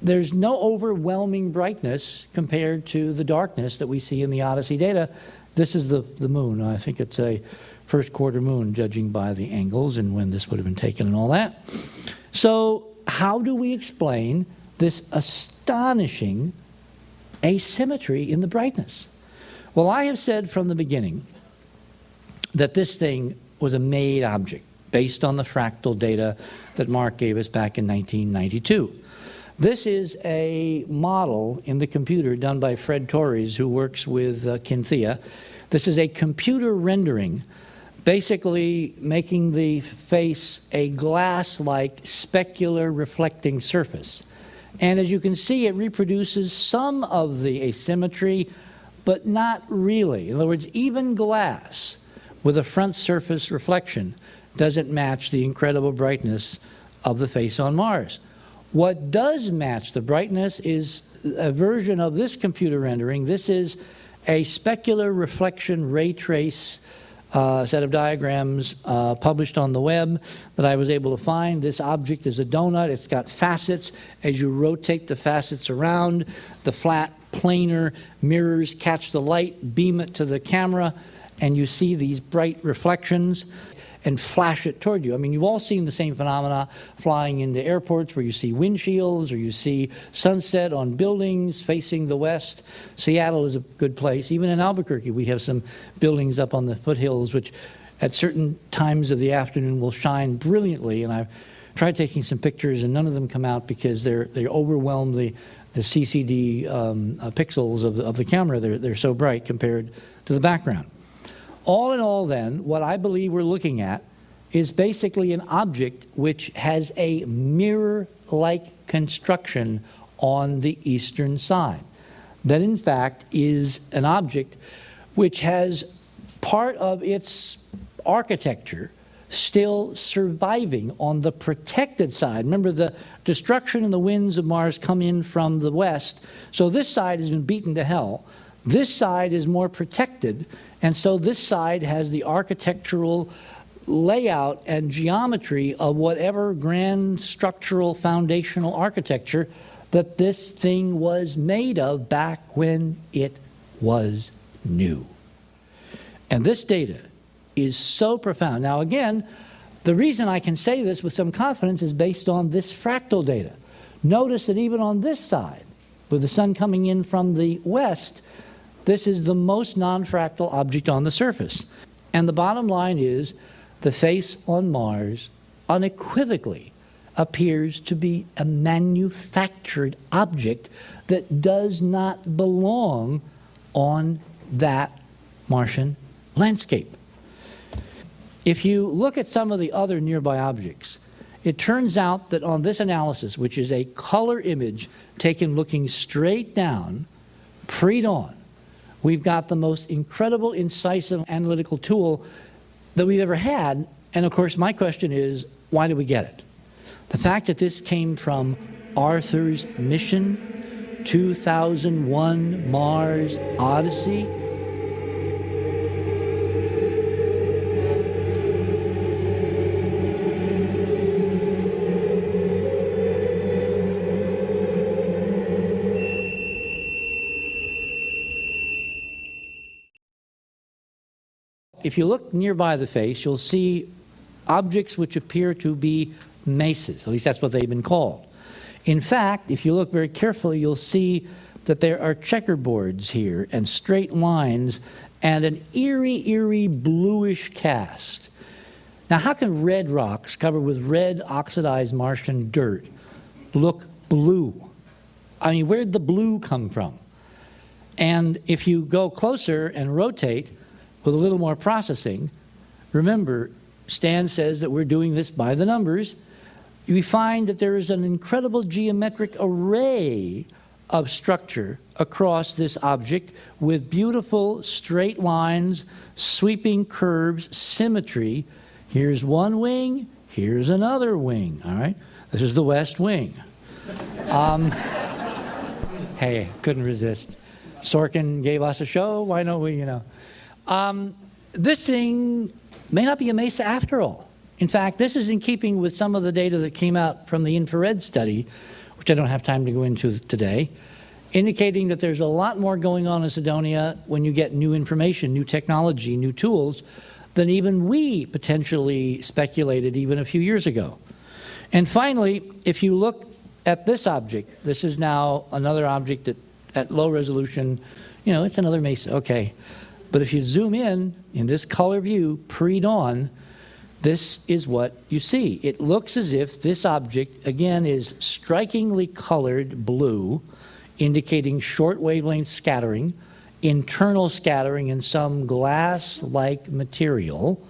There's no overwhelming brightness compared to the darkness that we see in the Odyssey data. This is the moon. I think it's a first quarter moon, judging by the angles and when this would have been taken and all that. So how do we explain this astonishing asymmetry in the brightness? Well, I have said from the beginning that this thing was a made object based on the fractal data that Mark gave us back in 1992. This is a model in the computer done by Fred Torres, who works with Kinthea. This is a computer rendering, basically making the face a glass-like specular reflecting surface. And as you can see, it reproduces some of the asymmetry, but not really. In other words, even glass with a front surface reflection doesn't match the incredible brightness of the face on Mars. What does match the brightness is a version of this computer rendering. This is a specular reflection ray trace set of diagrams published on the web that I was able to find. This object is a donut. It's got facets. As you rotate the facets around, the flat planar mirrors catch the light, beam it to the camera, and you see these bright reflections and flash it toward you. I mean, you've all seen the same phenomena flying into airports where you see windshields or you see sunset on buildings facing the west. Seattle is a good place. Even in Albuquerque, we have some buildings up on the foothills which at certain times of the afternoon will shine brilliantly. And I've tried taking some pictures and none of them come out because they overwhelm the CCD pixels of the camera. They're so bright compared to the background. All in all, then, what I believe we're looking at is basically an object which has a mirror-like construction on the eastern side. That, in fact, is an object which has part of its architecture still surviving on the protected side. Remember, the destruction and the winds of Mars come in from the west, so this side has been beaten to hell. This side is more protected, and so this side has the architectural layout and geometry of whatever grand structural foundational architecture that this thing was made of back when it was new. And this data is so profound. Now again, the reason I can say this with some confidence is based on this fractal data. Notice that even on this side, with the sun coming in from the west, this is the most non-fractal object on the surface. And the bottom line is the face on Mars unequivocally appears to be a manufactured object that does not belong on that Martian landscape. If you look at some of the other nearby objects, it turns out that on this analysis, which is a color image taken looking straight down, pre-dawn, we've got the most incredible, incisive analytical tool that we've ever had. And of course, my question is, why did we get it? The fact that this came from Arthur's mission, 2001 Mars Odyssey. If you look nearby the face, you'll see objects which appear to be mesas. At least that's what they've been called. In fact, if you look very carefully, you'll see that there are checkerboards here and straight lines and an eerie bluish cast. Now, how can red rocks covered with red oxidized Martian dirt look blue? I mean, where'd the blue come from? And if you go closer and rotate, with a little more processing, remember, Stan says that we're doing this by the numbers. we find that there is an incredible geometric array of structure across this object with beautiful straight lines, sweeping curves, symmetry. Here's one wing, here's another wing, all right? This is the West Wing. Hey, couldn't resist. Sorkin gave us a show, why don't we, This thing may not be a mesa after all. In fact, this is in keeping with some of the data that came out from the infrared study, which I don't have time to go into today, indicating that there's a lot more going on in Cydonia when you get new information, new technology, new tools, than even we potentially speculated even a few years ago. And finally, if you look at this object, this is now another object that at low resolution, it's another mesa, okay. But if you zoom in this color view, pre-dawn, this is what you see. It looks as if this object, again, is strikingly colored blue, indicating short wavelength scattering, internal scattering in some glass-like material,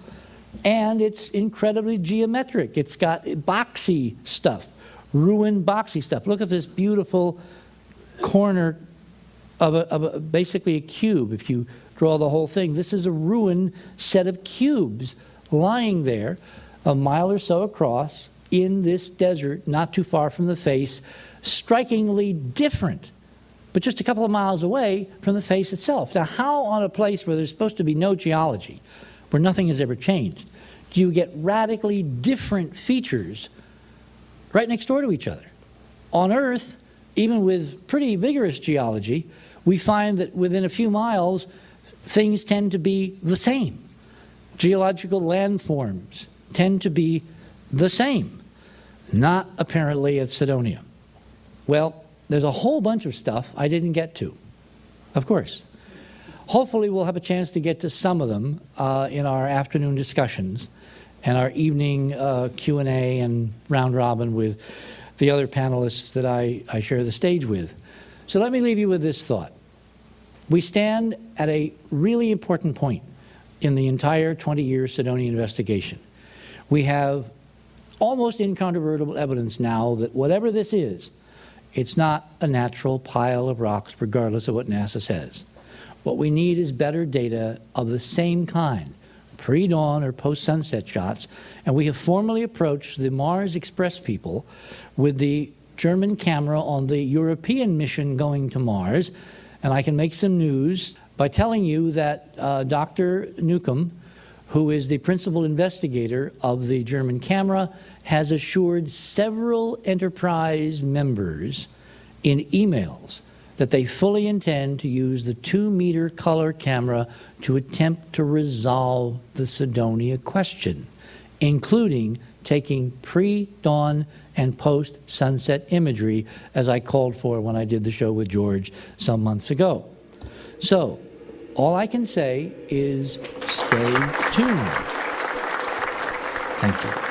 and it's incredibly geometric. It's got boxy stuff, ruined boxy stuff. Look at this beautiful corner of basically a cube. If you draw the whole thing, this is a ruined set of cubes lying there a mile or so across in this desert not too far from the face, strikingly different, but just a couple of miles away from the face itself. Now, how on a place where there's supposed to be no geology, where nothing has ever changed, do you get radically different features right next door to each other? On Earth, even with pretty vigorous geology, we find that within a few miles, things tend to be the same. Geological landforms tend to be the same. Not apparently at Cydonia. Well, there's a whole bunch of stuff I didn't get to, of course. Hopefully we'll have a chance to get to some of them in our afternoon discussions and our evening Q&A and round robin with the other panelists that I share the stage with. So let me leave you with this thought. We stand at a really important point in the entire 20-year Cydonia investigation. We have almost incontrovertible evidence now that whatever this is, it's not a natural pile of rocks regardless of what NASA says. What we need is better data of the same kind, pre-dawn or post-sunset shots, and we have formally approached the Mars Express people with the German camera on the European mission going to Mars, and I can make some news by telling you that Dr. Newcomb, who is the principal investigator of the German camera, has assured several Enterprise members in emails that they fully intend to use the 2-meter color camera to attempt to resolve the Cydonia question, including taking pre-dawn and post-sunset imagery, as I called for when I did the show with George some months ago. So, all I can say is stay tuned. Thank you.